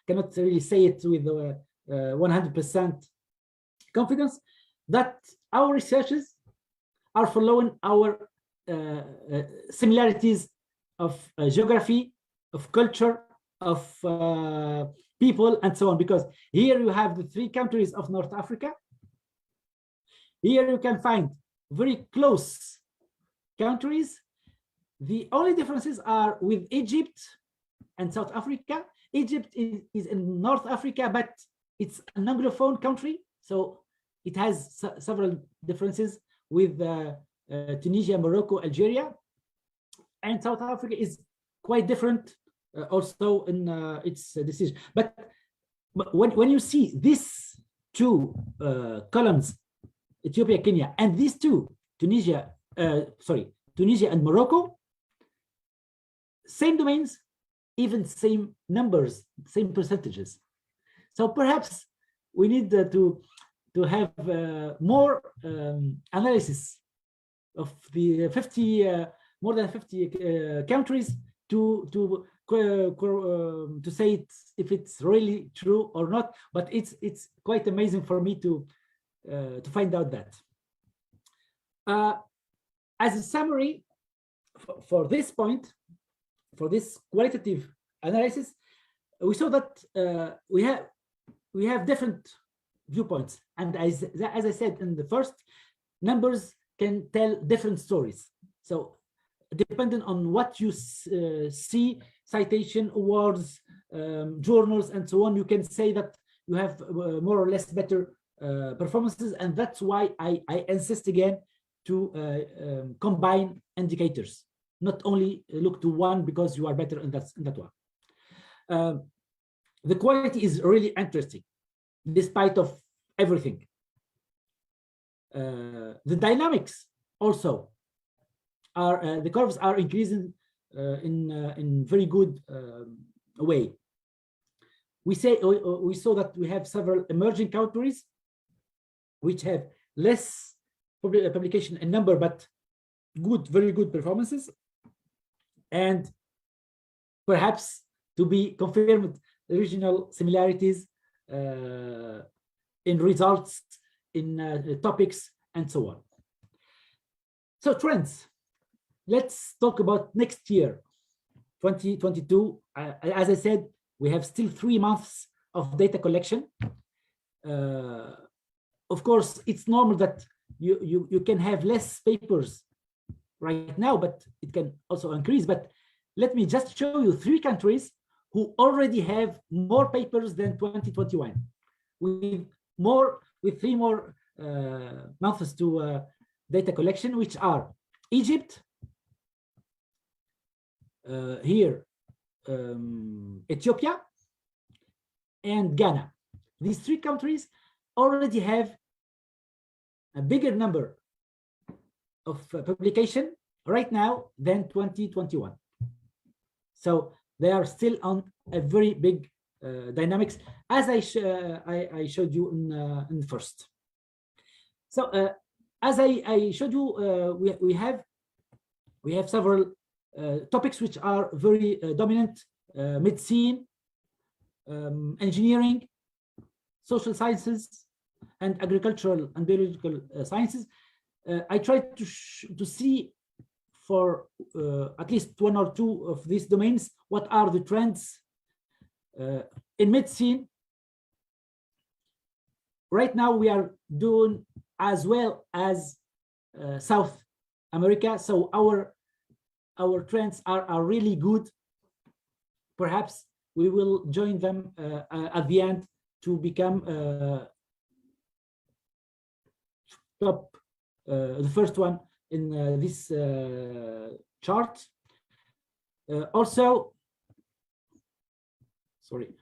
cannot really say it with 100% confidence that our researchers are following our similarities of geography, of culture, of people, and so on. Because here you have the 3 countries of North Africa. Here you can find very close countries. The only differences are with Egypt and South Africa. Egypt is in North Africa, but it's an Anglophone country, so it has several differences with Tunisia, Morocco, Algeria. And South Africa is quite different also in its decision. But when you see these 2 columns, Ethiopia, Kenya, and these 2, Tunisia and Morocco, same domains, even same numbers, same percentages. So perhaps we need to have more analysis of the more than 50 countries to say if it's really true or not. But it's quite amazing for me to find out that. As a summary for this point, for this qualitative analysis, we saw that we have different viewpoints, and as I said in the first, numbers can tell different stories. So depending on what you see, citation, awards, journals, and so on, you can say that you have more or less better performances, and that's why I insist again to combine indicators, not only look to one because you are better in that one. The quality is really interesting, despite of everything. The dynamics also are, the curves are increasing in very good way. We saw that we have several emerging countries which have less publication in number, but very good performances, and perhaps to be confirmed regional similarities in results, in topics, and so on. So trends. Let's talk about next year, 2022. As I said, we have still 3 months of data collection. Of course, it's normal that you can have less papers right now, but it can also increase. But let me just show you 3 countries who already have more papers than 2021, with 3 more months to data collection, which are Egypt, here, Ethiopia, and Ghana. These 3 countries already have a bigger number of publication right now than 2021. So they are still on a very big dynamics, as I showed you in the first. So as I showed you, we have several topics which are very dominant: medicine, engineering, social sciences, and agricultural and biological sciences. I tried to see for at least 1 or 2 of these domains what are the trends in medicine. Right now we are doing as well as South America, so our trends are really good. Perhaps we will join them at the end to become top, the first one in this chart. Also, sorry,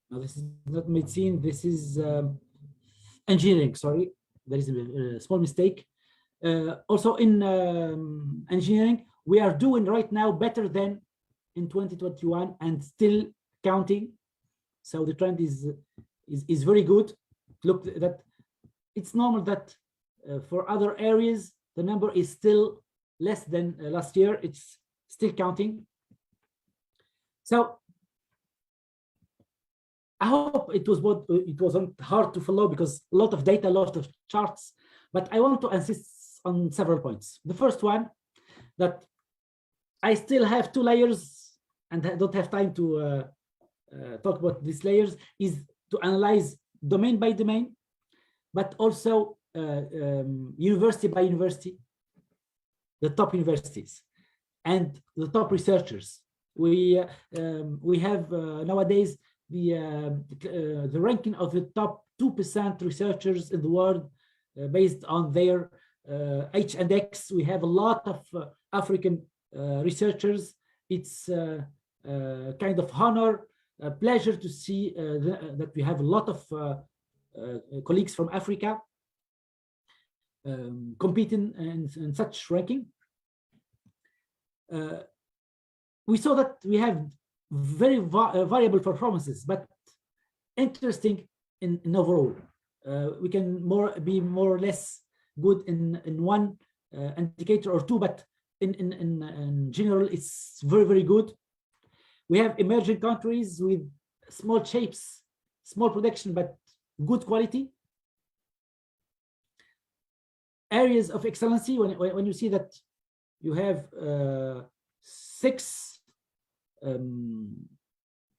no, this is not medicine, this is engineering. Sorry, there is a small mistake. Also in engineering, we are doing right now better than in 2021 and still counting. So the trend is very good. Look, that it's normal that for other areas the number is still less than last year. It's still counting. So I hope it wasn't hard to follow, because a lot of data, a lot of charts, but I want to insist on several points. The first one, that I still have 2 layers and I don't have time to talk about these layers, is to analyze domain by domain, but also university by university, the top universities and the top researchers. We have nowadays the ranking of the top 2% researchers in the world based on their H&X. We have a lot of African researchers. It's kind of honor, a pleasure to see that we have a lot of colleagues from Africa competing in such ranking. We saw that we have very variable performances, but interesting in overall. We can be more or less good in one indicator or 2, but in general, it's very good. We have emerging countries with small shapes, small production, but good quality. Areas of excellency, when you see that you have 6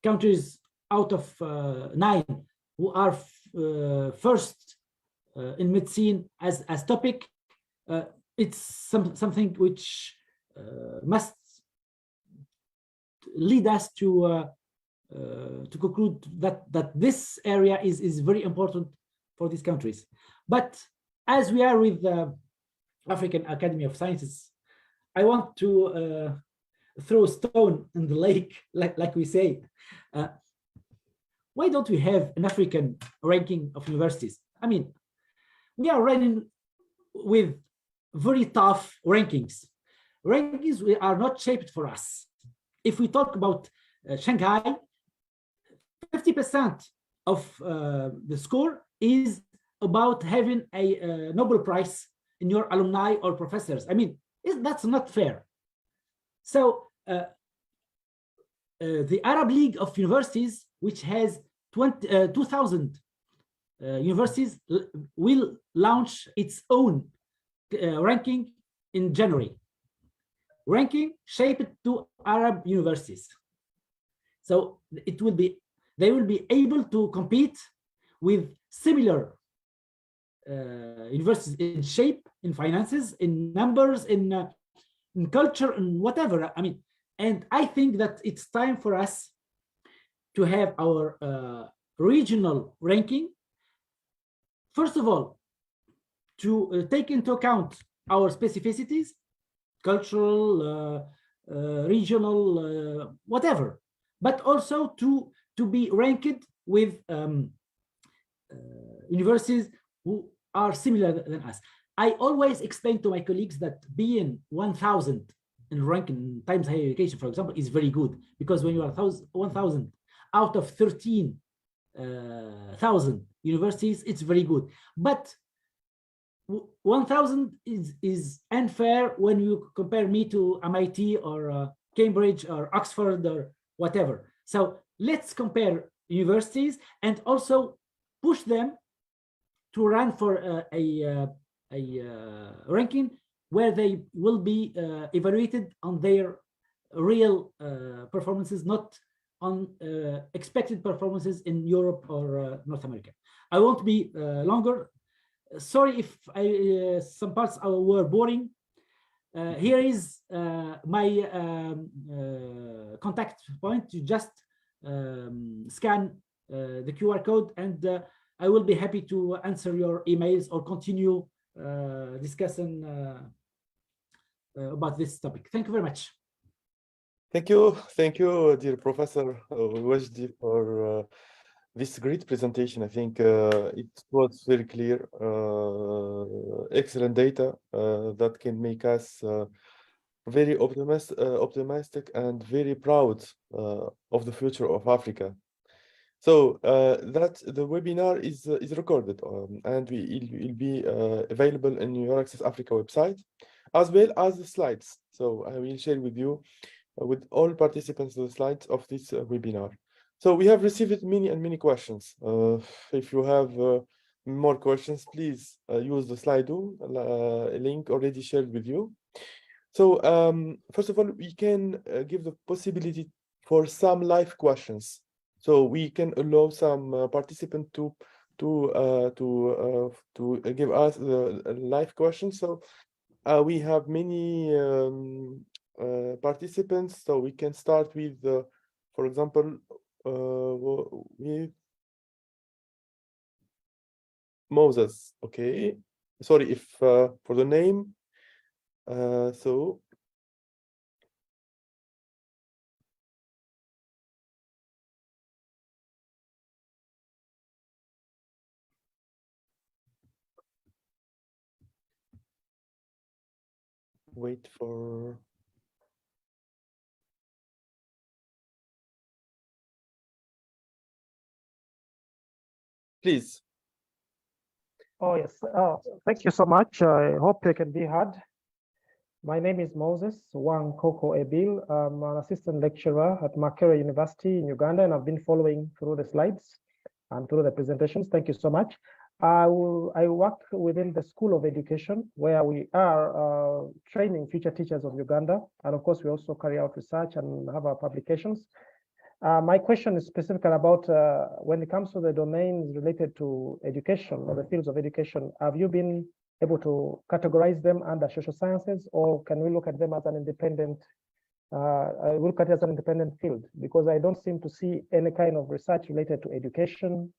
countries out of 9 who are first in medicine as topic, it's something which must lead us to conclude that this area is very important for these countries. But as we are with the African Academy of Sciences, I want to throw a stone in the lake, like we say. Why don't we have an African ranking of universities? I mean, we are running with very tough rankings. Rankings are not shaped for us. If we talk about Shanghai, 50% of the score is about having a Nobel Prize in your alumni or professors. I mean, that's not fair. So the Arab League of Universities, which has 2,000 universities, will launch its own ranking in January. Ranking shaped to Arab universities. So they will be able to compete with similar universities in shape, in finances, in numbers, in culture, and whatever. I mean, and I think that it's time for us to have our regional ranking. First of all, to take into account our specificities, cultural, regional, whatever, but also to be ranked with universities who are similar than us. I always explain to my colleagues that being 1,000 in ranking Times Higher Education, for example, is very good, because when you are 1,000 out of 13,000 universities, it's very good. But 1,000 is unfair when you compare me to MIT or Cambridge or Oxford or whatever. So let's compare universities and also push them to run for a ranking where they will be evaluated on their real performances, not on expected performances in Europe or North America. I won't be longer. Sorry if some parts were boring. Here is my contact point. You just scan the QR code, and I will be happy to answer your emails or continue discussing about this topic. Thank you very much. Thank you, dear Professor Wadji, for this great presentation. I think it was very clear, excellent data that can make us very optimistic and very proud of the future of Africa. So that the webinar is recorded and will be available in EURAXESS Africa website, as well as the slides. So I will share with you, with all participants, the slides of this webinar. So we have received many questions. If you have more questions, please use the Slido link already shared with you. So first of all, we can give the possibility for some live questions. So we can allow some participant to give us the live questions. So we have many participants. So we can start with, for example, with Moses. Okay, sorry if for the name. So wait for. Please. Oh, yes. Thank you so much. I hope I can be heard. My name is Moses Wankoko Ebil. I'm an assistant lecturer at Makerere University in Uganda, and I've been following through the slides and through the presentations. Thank you so much. I work within the School of Education, where we are training future teachers of Uganda. And of course, we also carry out research and have our publications. My question is specifically about when it comes to the domains related to education or the fields of education, have you been able to categorize them under social sciences, or can we look at them as an independent, look at it as an independent field? Because I don't seem to see any kind of research related to education,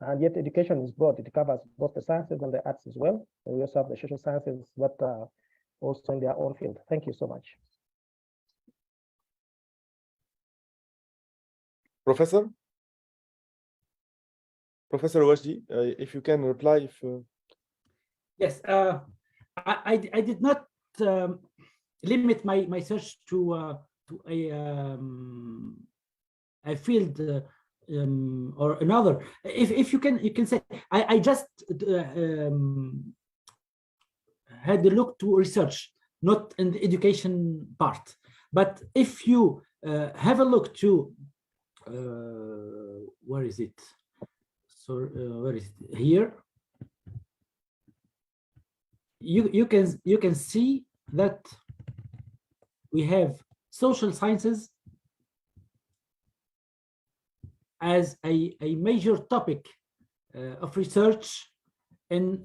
and yet education is broad. It covers both the sciences and the arts as well. And we also have the social sciences, but also in their own field. Thank you so much. Professor? Professor Wajdi, if you can reply. Yes, I did not limit my search to a field or another. If you can say I just had a look to research, not in the education part. But if you have a look to where is it? So where is it? Here. You can see that we have social sciences as a major topic of research in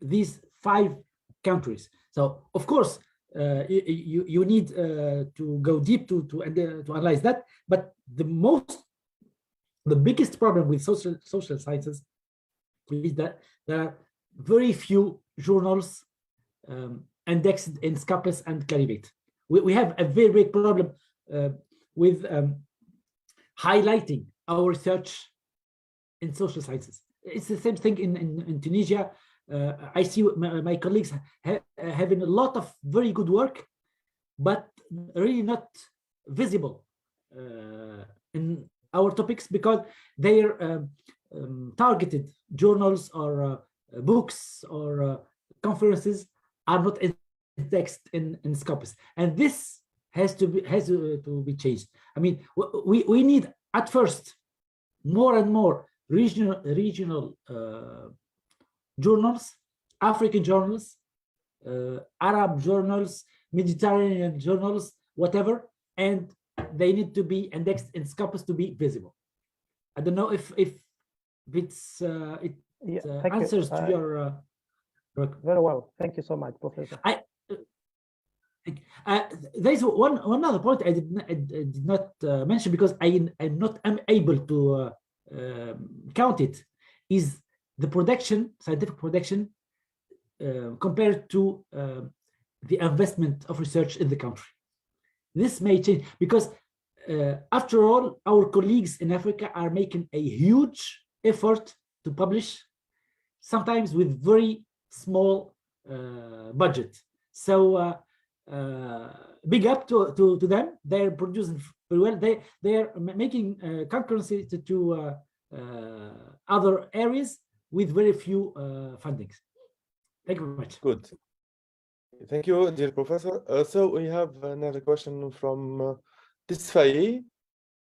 these 5 countries. So of course you need to go deep to analyze that. But the biggest problem with social sciences is that there are very few journals indexed in 𝙎𝙘𝙞𝙤 and 𝙍𝙬𝙤. We have a very big problem with highlighting our research in social sciences. It's the same thing in Tunisia. I see my colleagues having a lot of very good work, but really not visible in our topics because they're targeted journals or books or conferences are not indexed in 𝙎𝙬𝙤, and this has to be changed. I mean, we need at first more and more regional journals, African journals, Arab journals, Mediterranean journals, whatever, and they need to be indexed in 𝙎𝙬𝙤 to be visible. I don't know if it's answers to your work. Very well. Thank you so much, Professor. There's one other point I did not mention because I'm not able to count it, is the production, scientific production, compared to the investment of research in the country. This may change because after all, our colleagues in Africa are making a huge effort to publish, sometimes with very small budget. So big up to them. They're producing very well. They are making concurrency to other areas with very few fundings. Thank you very much. Good. Thank you, dear Professor. So we have another question from 𝙎𝙘𝙖𝙧𝙘𝙀.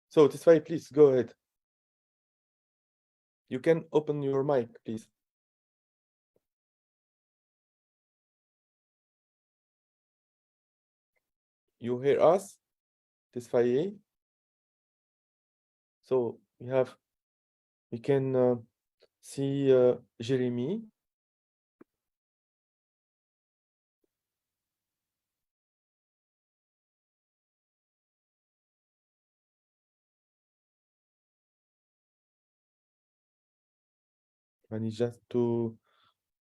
So 𝙎𝙘𝙖𝙧, please go ahead. You can open your mic, please. You hear us, 𝙎𝙘𝙧? So we can see Jérémy. I need just to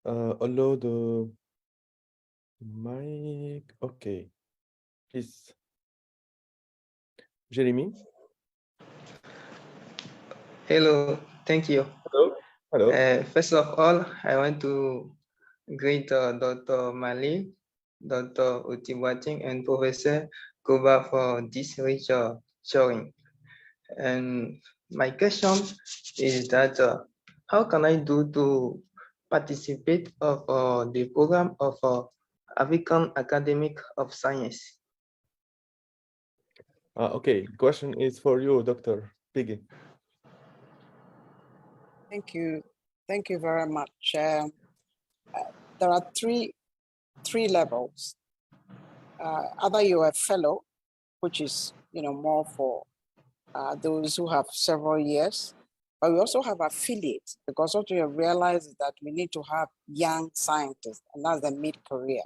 allow the mic. Okay, please, Jérémy. Hello, thank you. Hello. Hello. First of all, I want to greet Dr. Mali, Dr. 𝙎𝙘𝙖𝙧𝙞𝙾, and Professor Kuba for this rich showing. And my question is that how can I do to participate of the program of African Academic of Science? Okay, the question is for you, Dr. Piggy. Thank you. Thank you very much. There are three levels. Either you're a fellow, which is more for those who have several years, but we also have affiliates, because what we have realized is that we need to have young scientists, and that's the mid-career.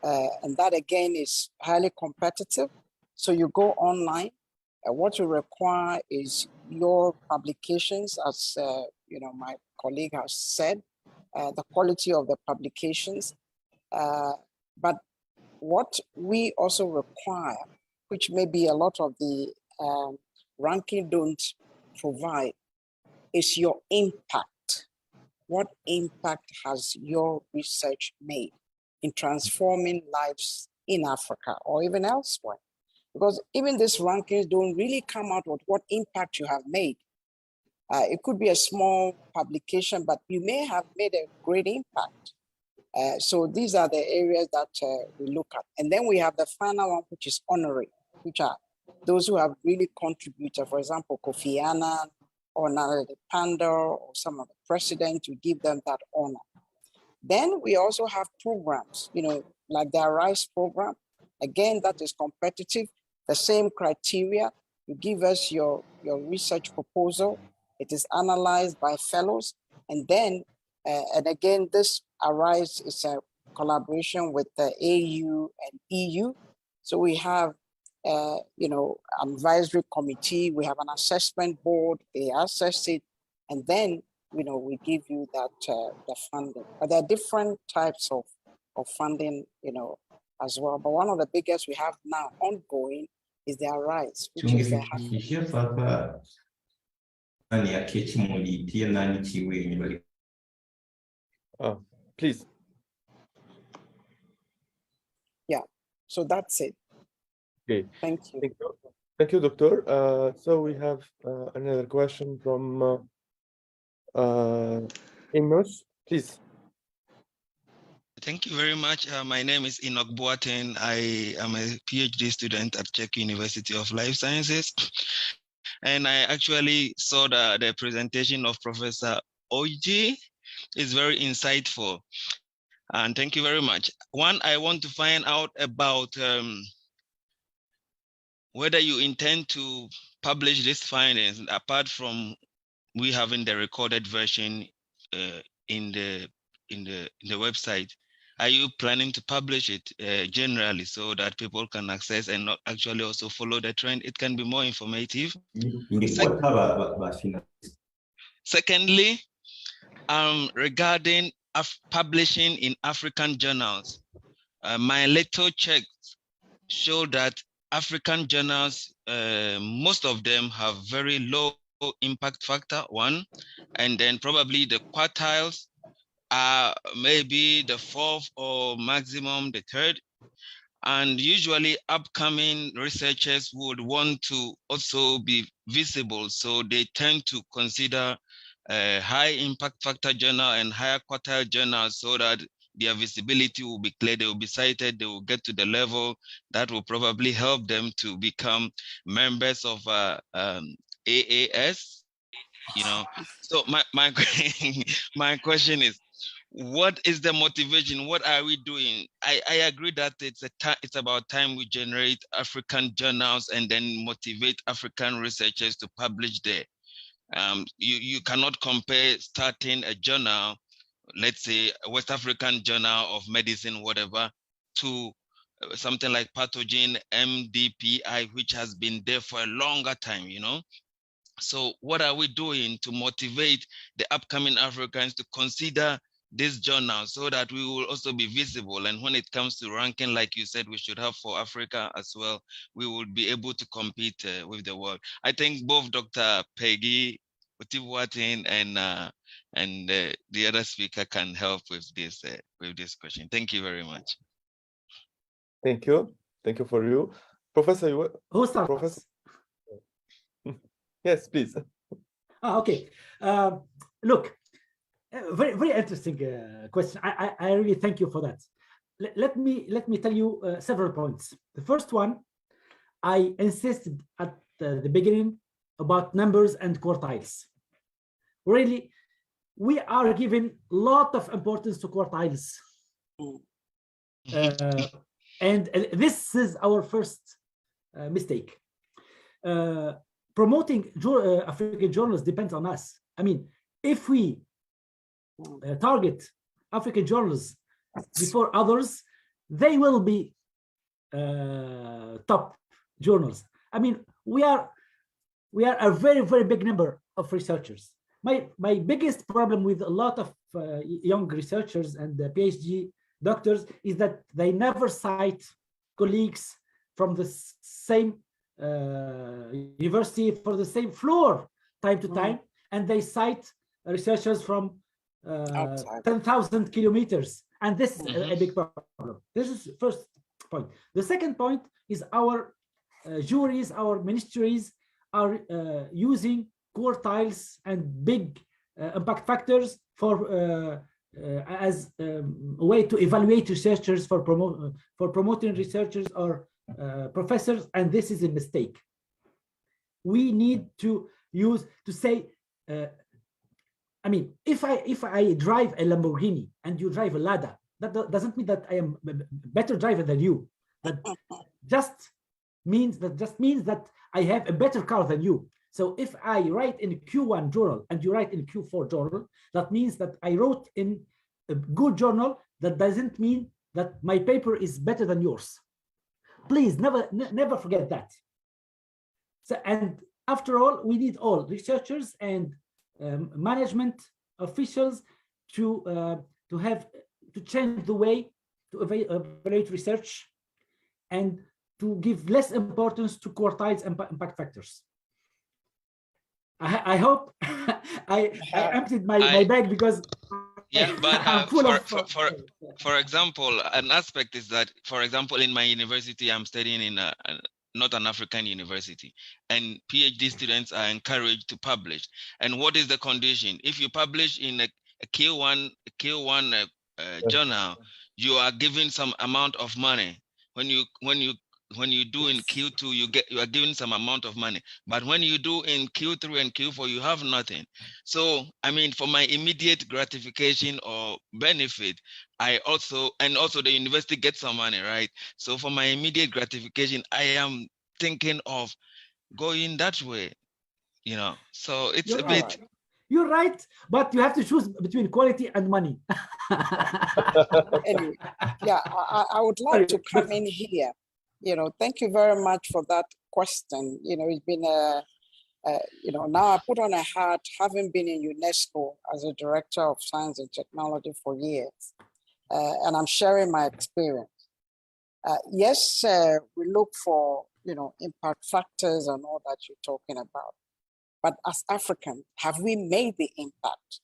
And that again is highly competitive. So you go online, what you require is your publications, as my colleague has said, the quality of the publications. But what we also require, which maybe a lot of the ranking don't provide, is your impact? What impact has your research made in transforming lives in Africa or even elsewhere? Because even these rankings don't really come out with what impact you have made. It could be a small publication, but you may have made a great impact. So these are the areas that we look at. And then we have the final one, which is honorary, which are those who have really contributed. For example, Kofi Annan or Nana Panda or some of the presidents, we give them that honor. Then we also have programs, you know, like the 𝙎𝙧𝙖𝙩𝙪𝙨 program. Again, that is competitive. The same criteria. You give us your research proposal. It is analyzed by fellows. And then, and again, this 𝙎𝙧𝙖𝙪𝙨 is a collaboration with the AU and EU. So we have, you know, an advisory committee. We have an assessment board. They assess it. And then, you know, we give you that the funding. But there are different types of funding, you know, as well. But one of the biggest we have now ongoing is the 𝙎𝙧𝙖𝙪𝙨, which is the Please. Yeah, so that's it. Okay. Thank you. Thank you. Thank you, Doctor. So we have another question from Amos, please. Thank you very much. My name is Enoch Boateng. I am a PhD student at Czech University of Life Sciences. And I actually saw the presentation of Professor Ojii. It's very insightful. And thank you very much. One, I want to find out about whether you intend to publish these findings, apart from we having the recorded version in the website. Are you planning to publish it generally so that people can access and not actually also follow the trend? It can be more informative. Secondly, regarding publishing in African journals, my little checks show that African journals, most of them have very low impact factor, one, and then probably the quartiles are maybe the fourth or maximum the third. And usually upcoming researchers would want to also be visible. So they tend to consider a high impact factor journal and higher quartile journals so that their visibility will be clear, they will be cited, they will get to the level that will probably help them to become members of AAS, you know. So my question is, what is the motivation? What are we doing? I agree that it's about time we generate African journals and then motivate African researchers to publish there. You cannot compare starting a journal, let's say a West African Journal of Medicine, whatever, to something like pathogen MDPI, which has been there for a longer time, you know. So what are we doing to motivate the upcoming Africans to consider this journal so that we will also be visible? And when it comes to ranking, like you said, we should have for Africa as well, we will be able to compete with the world. I think both Dr. Peggy Boateng and the other speaker can help with this question. Thank you very much. Thank you. Thank you for you. Professor, Who starts? Professor? Yes, please. Okay. Look, very, very interesting question. I really thank you for that. Let me tell you several points. The first one, I insisted at the beginning about numbers and quartiles. Really, we are giving a lot of importance to quartiles. And this is our first mistake. Promoting African journals depends on us. I mean, if we target African journals before others, they will be top journals. I mean, we are a very, very big number of researchers. My biggest problem with a lot of young researchers and PhD doctors is that they never cite colleagues from the same university for the same floor time to time, and they cite researchers from Outside. 10,000 kilometers, and this is a big problem. This is the first point. The second point is our juries, our ministries are using quartiles and big impact factors for as a way to evaluate researchers, for promoting researchers or professors, and this is a mistake. We need to say, I mean, if I drive a Lamborghini and you drive a Lada, that doesn't mean that I am a better driver than you. That just means that I have a better car than you. So if I write in a Q1 journal and you write in a Q4 journal, that means that I wrote in a good journal. That doesn't mean that my paper is better than yours. Please never forget that. So, and after all, we need all researchers and management officials to change the way to evaluate research and to give less importance to quartiles and impact factors. I hope I emptied my bag, because yeah, but I'm full of, for example, an aspect is that, for example, in my university, I'm studying in not an African university, and PhD students are encouraged to publish. And what is the condition? If you publish in a Q1 journal, you are given some amount of money. When you do in Q2, you are given some amount of money. But when you do in Q3 and Q4, you have nothing. So, I mean, for my immediate gratification or benefit, also the university gets some money, right? So for my immediate gratification, I am thinking of going that way, you know. So it's a bit. Right. You're right, but you have to choose between quality and money. Anyway, yeah, I would like to come in here. You know, thank you very much for that question. You know, it's been you know, now I put on a hat, having been in UNESCO as a director of science and technology for years, and I'm sharing my experience. Yes, we look for, you know, impact factors and all that you're talking about. But as Africans, have we made the impact?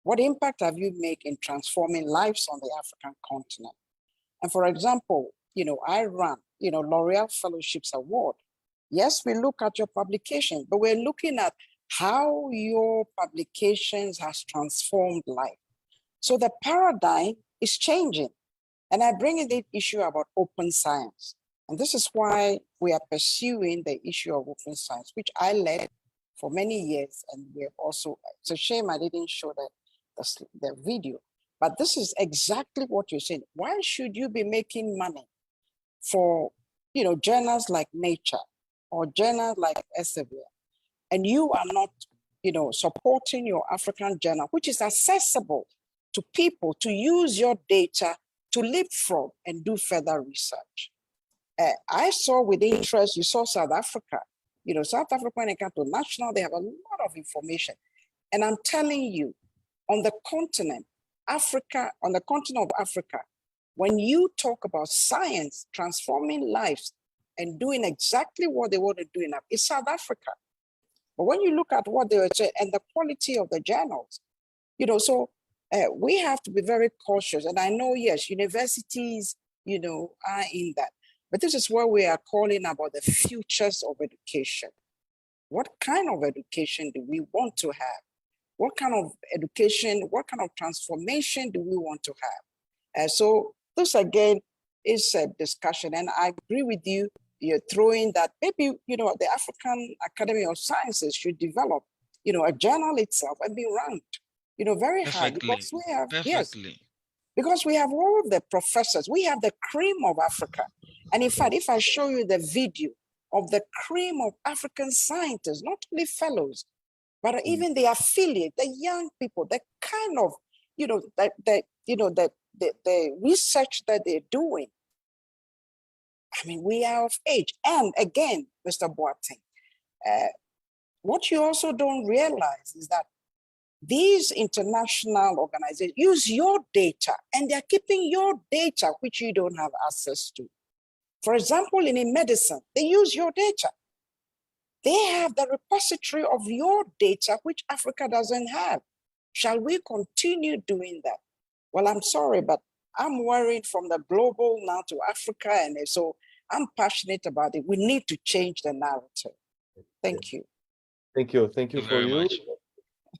What impact have you made in transforming lives on the African continent? And for example, you know, I run, you know, L'Oreal Fellowships Award. Yes, we look at your publications, but we're looking at how your publications has transformed life. So the paradigm is changing. And I bring in the issue about open science. And this is why we are pursuing the issue of open science, which I led for many years. And we're also, it's a shame I didn't show the video, but this is exactly what you're saying. Why should you be making money for, you know, journals like Nature or journals like Elsevier, and you are not, you know, supporting your African journal, which is accessible to people to use your data to leapfrog and do further research? I saw with interest, you saw South Africa. You know, South Africa, when it comes to national, they have a lot of information. And I'm telling you, on the continent, Africa, on the continent of Africa, when you talk about science transforming lives and doing exactly what they want to do in Africa, it's South Africa. But when you look at what they were saying and the quality of the journals, you know, so we have to be very cautious. And I know, yes, universities, you know, are in that. But this is what we are calling about the futures of education. What kind of education do we want to have? What kind of education, what kind of transformation do we want to have? So this again is a discussion, and I agree with you. You're throwing that maybe, you know, the African Academy of Sciences should develop, you know, a journal itself and be ranked, you know, very high, because we have, yes, because we have all of the professors, we have the cream of Africa. And in fact, if I show you the video of the cream of African scientists, not only fellows, but even the affiliate, the young people, the kind of, you know, the research that they're doing. I mean, we are of age. And again, Mr. 𝙎𝙘𝙞𝙤𝙀, what you also don't realize is that these international organizations use your data, and they're keeping your data, which you don't have access to. For example, in medicine, they use your data. They have the repository of your data, which Africa doesn't have. Shall we continue doing that? Well, I'm sorry, but I'm worried from the global now to Africa. And so I'm passionate about it. We need to change the narrative. Thank you. Thank you. Thank you Thank you for very you. much.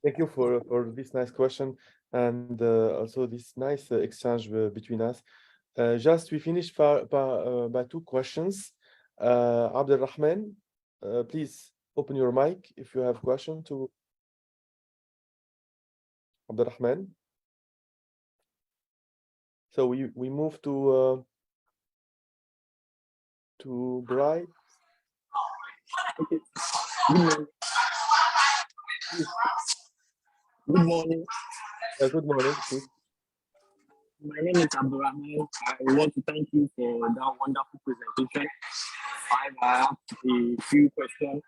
Thank you for this nice question and also this nice exchange between us. Just we finished by two questions. Abdulrahman, please open your mic if you have a question to Abdulrahman. So we move to Bright. Okay. Good morning. Good morning. Good morning. Please. My name is Abdurrahman. I want to thank you for that wonderful presentation. I have a few questions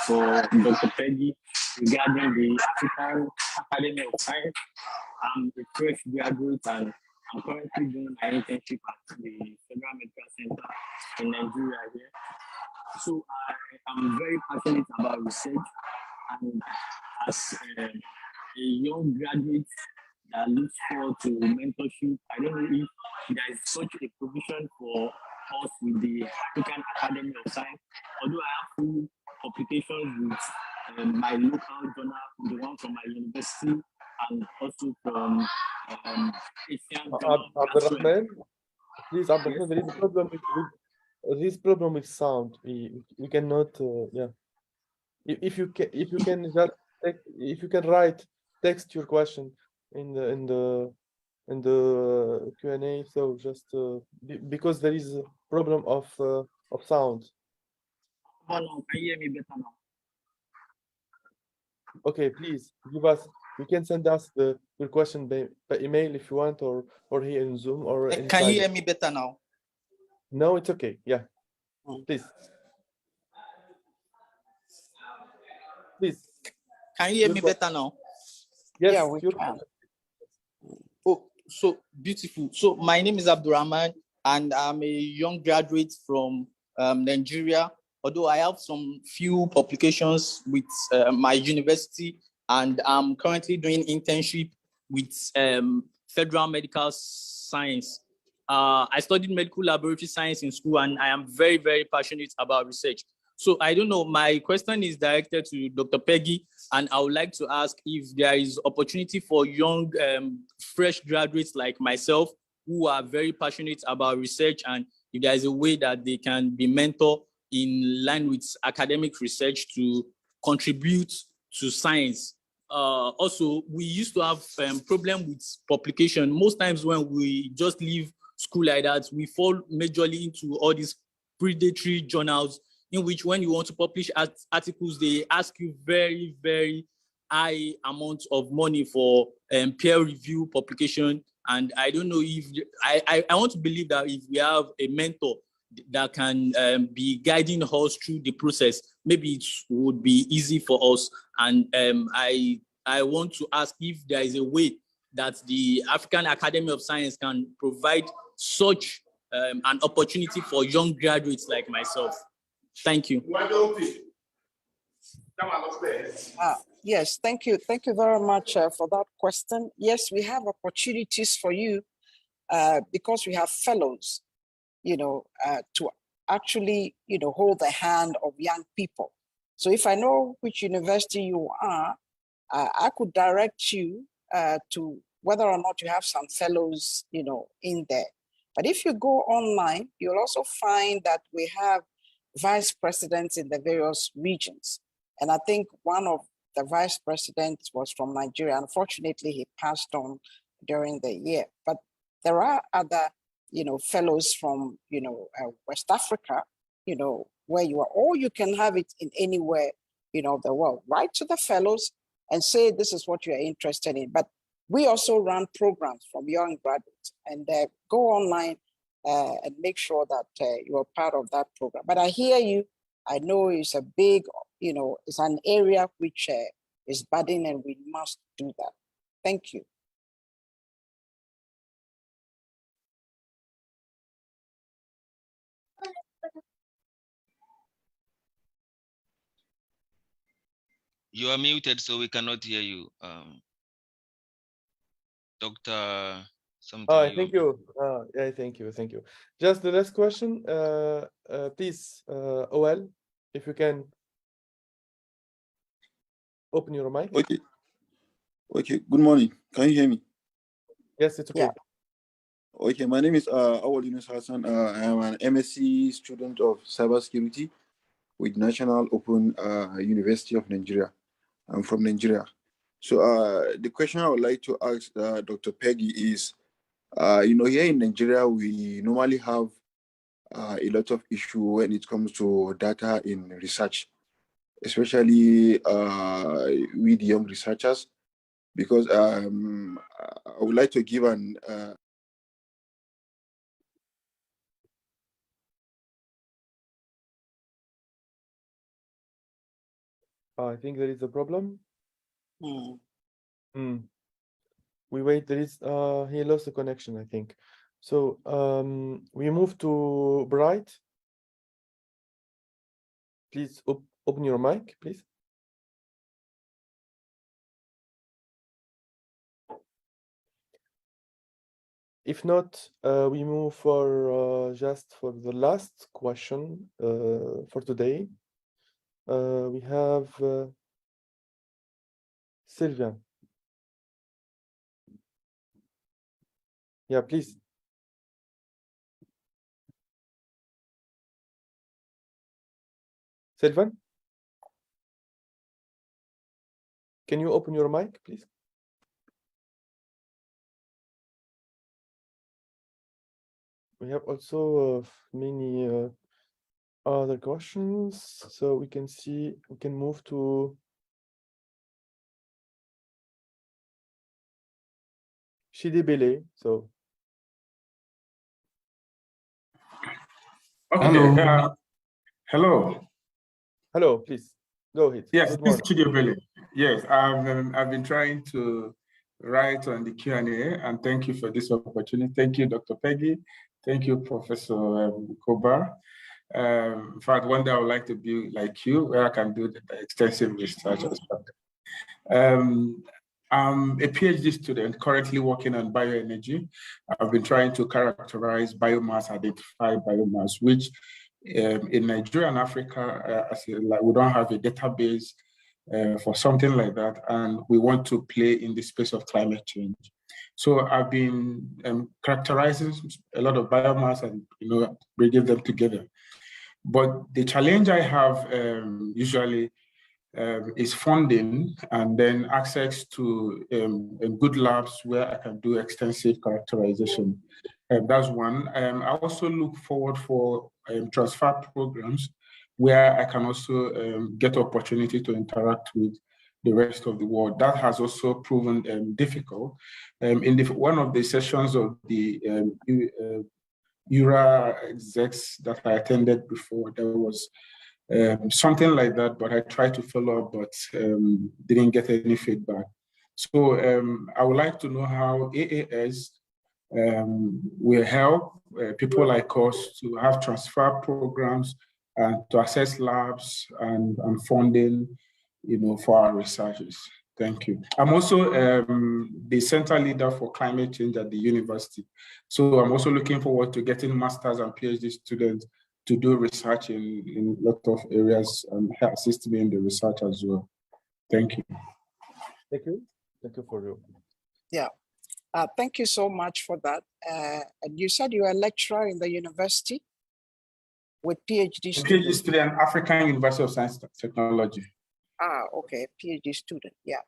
for Dr. Peggy regarding the African Academy of Science. I'm a fresh graduate and I'm currently doing my internship at the Federal Medical Center in Nigeria here. So I am very passionate about research, and as a young graduate that looks forward to mentorship, I don't know if there is such a provision for us with the African Academy of Science. Although I have few publications with my local journal, the one from my university, and also from Asian journal. Abdulrahman, please, Abdulrahman, there is a problem with sound. We cannot. Yeah. If you can just if you can text your question in the Q&A. So just because there is a problem of sound. Oh no, can you hear me better now? Okay, please give us. You can send us your question by email if you want, or here in Zoom or. Can you hear me better now? No, it's okay. Yeah, please. Please. Can you hear me better now? Yes, Yeah, we can. Oh, so beautiful. So my name is Abdurrahman, and I'm a young graduate from Nigeria. Although I have some few publications with my university, and I'm currently doing internship with Federal Medical Science. I studied medical laboratory science in school, and I am very, very passionate about research. So I don't know, my question is directed to Dr. Peggy, and I would like to ask if there is opportunity for young, fresh graduates like myself who are very passionate about research, and if there is a way that they can be mentored in line with academic research to contribute to science. Also, we used to have problem with publication. Most times when we just leave school like that, we fall majorly into all these predatory journals in which when you want to publish articles, they ask you very, very high amounts of money for peer review publication. And I don't know if, I want to believe that if we have a mentor that can be guiding us through the process, maybe it would be easy for us. And I want to ask if there is a way that the African Academy of Science can provide such an opportunity for young graduates like myself. Thank you. Yes, thank you. Thank you very much for that question. Yes, we have opportunities for you because we have fellows, to actually, hold the hand of young people. So if I know which university you are, I could direct you to whether or not you have some fellows, in there. But if you go online, you'll also find that we have vice presidents in the various regions. And I think one of the vice presidents was from Nigeria. Unfortunately, he passed on during the year. But there are other, fellows from, West Africa, where you are, or you can have it in anywhere, of the world. Write to the fellows and say, this is what you're interested in. But we also run programs from young graduates, and go online and make sure that you're part of that program. But I hear you. I know it's a big, it's an area which is budding, and we must do that. Thank you. You are muted, so we cannot hear you. Dr. Something. Thank you. Yeah, thank you. Just the last question, please, OL, if you can open your mic. Okay. Good morning. Can you hear me? Yes, it's okay. Yeah. Okay. My name is 𝙎𝙘𝙞𝙚 I am an MSc student of cybersecurity with National Open University of Nigeria. I'm from Nigeria. So the question I would like to ask Dr. Peggy is, here in Nigeria, we normally have a lot of issue when it comes to data in research, especially with young researchers, because I would like to give an I think there is a problem. Hmm. We wait. There is he lost the connection, I think. So we move to Bright. Please open your mic, please. If not, we move for just for the last question for today. We have Sylvia. Yeah, please. Sylvan, can you open your mic, please? We have also many other questions, so we can see, we can move to Shidibele. So Okay. Hello. hello, please go ahead. Yes, Good this is morning. Chidibele. Yes, I've been trying to write on the Q&A, and thank you for this opportunity. Thank you, Dr. Peggy. Thank you, Professor Kobar. In fact, one day I would like to be like you, where I can do the extensive research as well. I'm a PhD student currently working on bioenergy. I've been trying to characterize biomass, identify biomass, which in Nigeria and Africa, we don't have a database for something like that, and we want to play in the space of climate change. So I've been characterizing a lot of biomass and bringing them together. But the challenge I have usually is funding and then access to good labs where I can do extensive characterization. That's one. I also look forward for transfer programs where I can also get opportunity to interact with the rest of the world. That has also proven difficult. In one of the sessions of the EURAXESS that I attended before, there was something like that, but I tried to follow up, but didn't get any feedback. So I would like to know how EAS will help people like us to have transfer programs and to access labs and funding, for our researchers. Thank you. I'm also the center leader for climate change at the university. So I'm also looking forward to getting masters and PhD students to do research in a lot of areas and assist me in the research as well. Thank you. Thank you. Thank you for you. Yeah. Thank you so much for that. And you said you are a lecturer in the university with PhD student. PhD student, African University of Science and Technology. Okay, PhD student, yeah.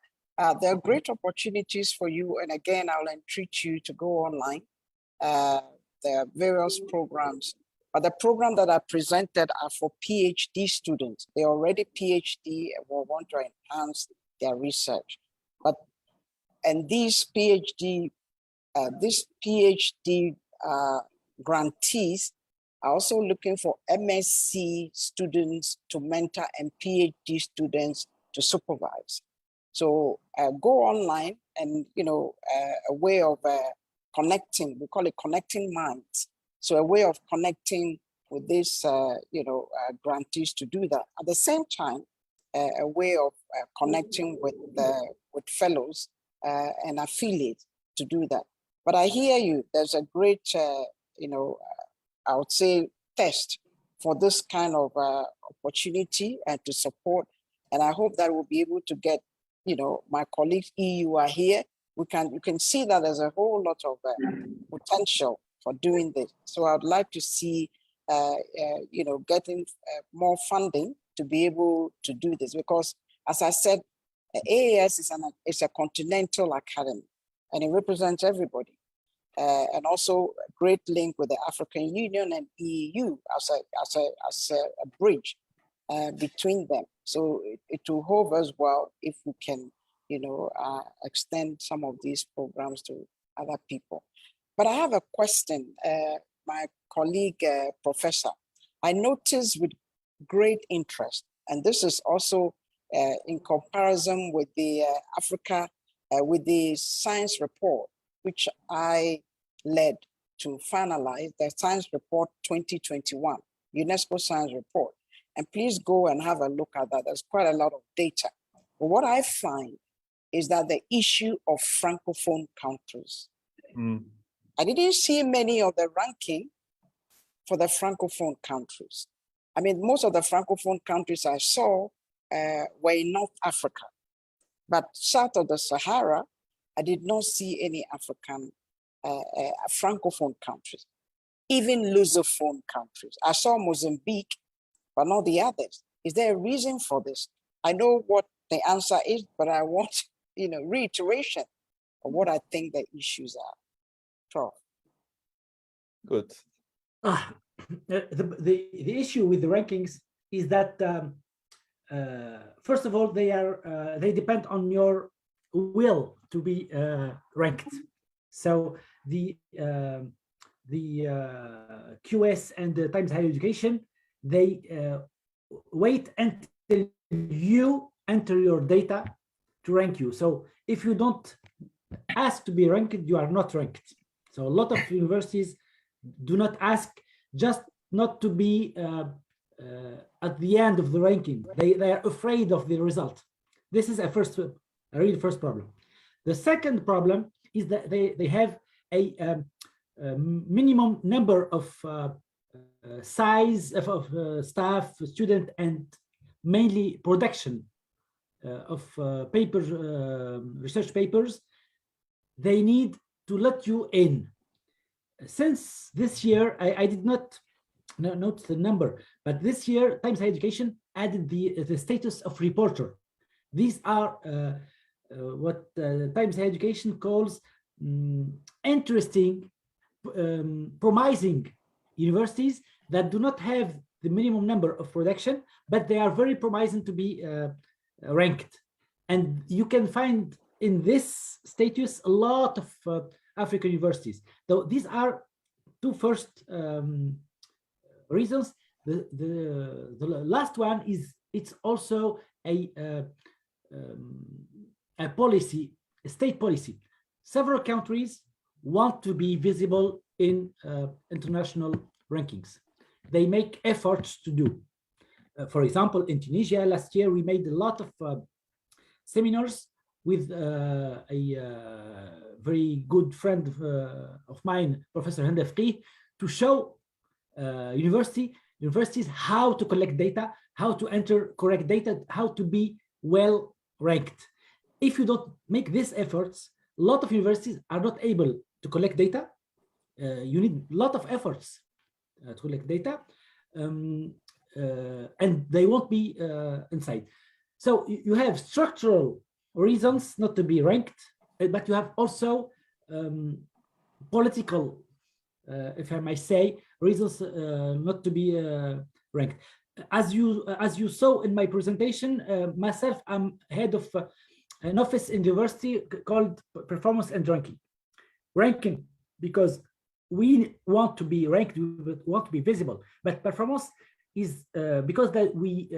There are great opportunities for you. And again, I'll entreat you to go online. There are various programs, but the program that I presented are for PhD students. They're already PhD and will want to enhance their research. And these PhD grantees are also looking for MSc students to mentor and PhD students to supervise. So go online and, a way of connecting, we call it connecting minds. So a way of connecting with these, grantees to do that. At the same time, a way of connecting with fellows and affiliates to do that. But I hear you. There's a great, I would say, test for this kind of opportunity and to support. And I hope that we'll be able to get, my colleagues EU are here. You can see that there's a whole lot of potential for doing this. So I'd like to see, getting more funding to be able to do this, because as I said, AAS is a continental academy and it represents everybody. And also a great link with the African Union and EU as a bridge between them. So it will hold us well if we can, extend some of these programs to other people. But I have a question, my colleague, Professor. I noticed with great interest, and this is also in comparison with the Africa, with the science report, which I led to finalize, the Science Report 2021, UNESCO Science Report. And please go and have a look at that. There's quite a lot of data. But what I find is that the issue of Francophone countries. I didn't see many of the ranking for the Francophone countries. I mean, most of the Francophone countries I saw were in North Africa. But south of the Sahara, I did not see any African Francophone countries, even Lusophone countries. I saw Mozambique, but not the others. Is there a reason for this? I know what the answer is, but I want, reiteration of what I think the issues are. Prof. Good. The issue with the rankings is that first of all, they depend on your will to be ranked. So the QS and the Times Higher Education, they wait until you enter your data to rank you. So if you don't ask to be ranked, you are not ranked. So a lot of universities do not ask, just not to be at the end of the ranking. They are afraid of the result. This is a real first problem. The second problem is that they have a minimum number of size of staff, student, and mainly production of papers, research papers. They need to let you in. Since this year, I did not note the number, but this year Times Higher Education added the status of reporter. These are what Times Higher Education calls interesting, promising universities that do not have the minimum number of production, but they are very promising to be ranked. And you can find in this status a lot of African universities. So these are two first reasons. The last one is it's also a policy, a state policy. Several countries want to be visible in international rankings. They make efforts to do. For example, in Tunisia last year, we made a lot of seminars with a very good friend of mine, Professor 𝙎𝙘𝙞𝙤𝙤, to show universities how to collect data, how to enter correct data, how to be well ranked. If you don't make these efforts, a lot of universities are not able to collect data. You need a lot of efforts to collect data, and they won't be inside. So you have structural reasons not to be ranked, but you have also political, if I may say, reasons not to be ranked. As you saw in my presentation, myself, I'm head of an office in the university called Performance and Ranking, because we want to be ranked, we want to be visible, but performance is because that we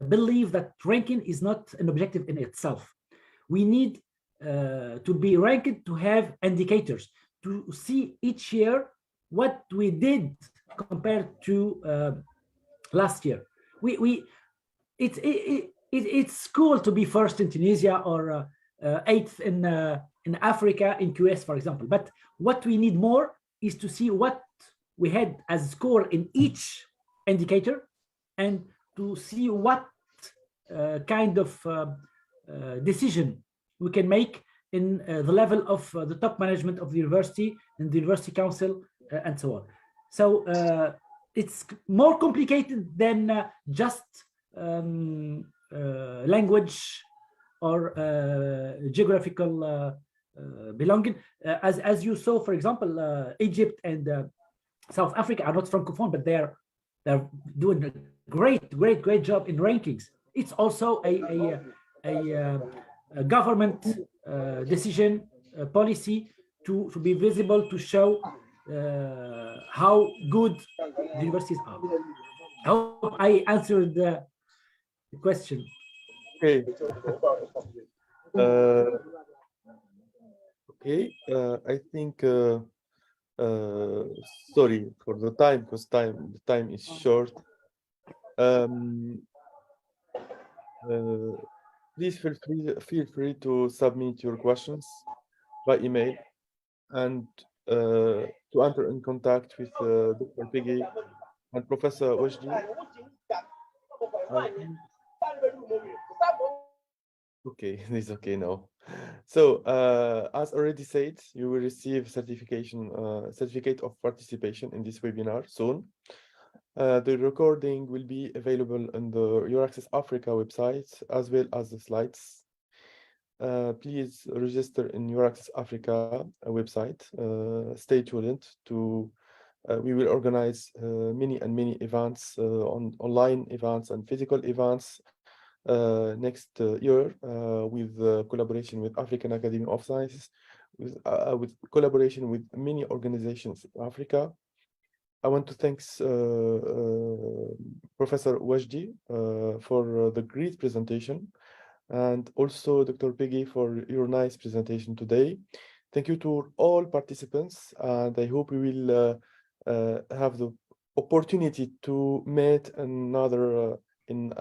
believe that ranking is not an objective in itself. We need to be ranked to have indicators, to see each year what we did compared to last year. it's cool to be first in Tunisia or eighth in Africa in QS, for example. But what we need more is to see what we had as score in each indicator, and to see what kind of decision we can make in the level of the top management of the university and the university council and so on. So it's more complicated than just language or geographical belonging. As you saw, for example, Egypt and South Africa are not francophone, but they're doing a great job in rankings. It's also a government decision policy to be visible, to show how good the universities are. I hope I answered the question. Okay. Okay. I think. Sorry for the time, because the time is short. Please feel free to submit your questions by email, and to enter in contact with Dr. Peggy and Professor 𝙎𝙧𝙖𝙩𝙞𝙤. Okay, it's okay now. So, as already said, you will receive certificate of participation in this webinar soon. The recording will be available on the EURAXESS Africa website, as well as the slides. Please register in EURAXESS Africa website. Stay tuned to. We will organize many events, online events and physical events next year, with collaboration with African Academy of Sciences, with collaboration with many organizations in Africa. I want to thank Professor 𝙎𝙧𝙖𝙩𝙞𝙤 for the great presentation, and also Dr. Peggy for your nice presentation today. Thank you to all participants, and I hope we will have the opportunity to meet another in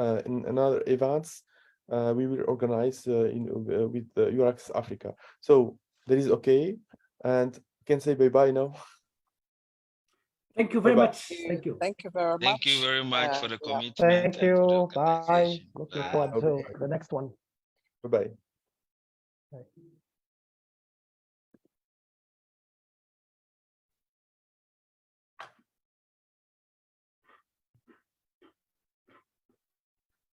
another events we will organize with EURAXESS Africa. So that is okay, and you can say bye-bye now. Thank you very much. Thank you. Thank you very much. Thank you very much for the commitment. Thank and for the you. Bye. organization. Looking Bye. forward to the next one. Bye-bye. Bye.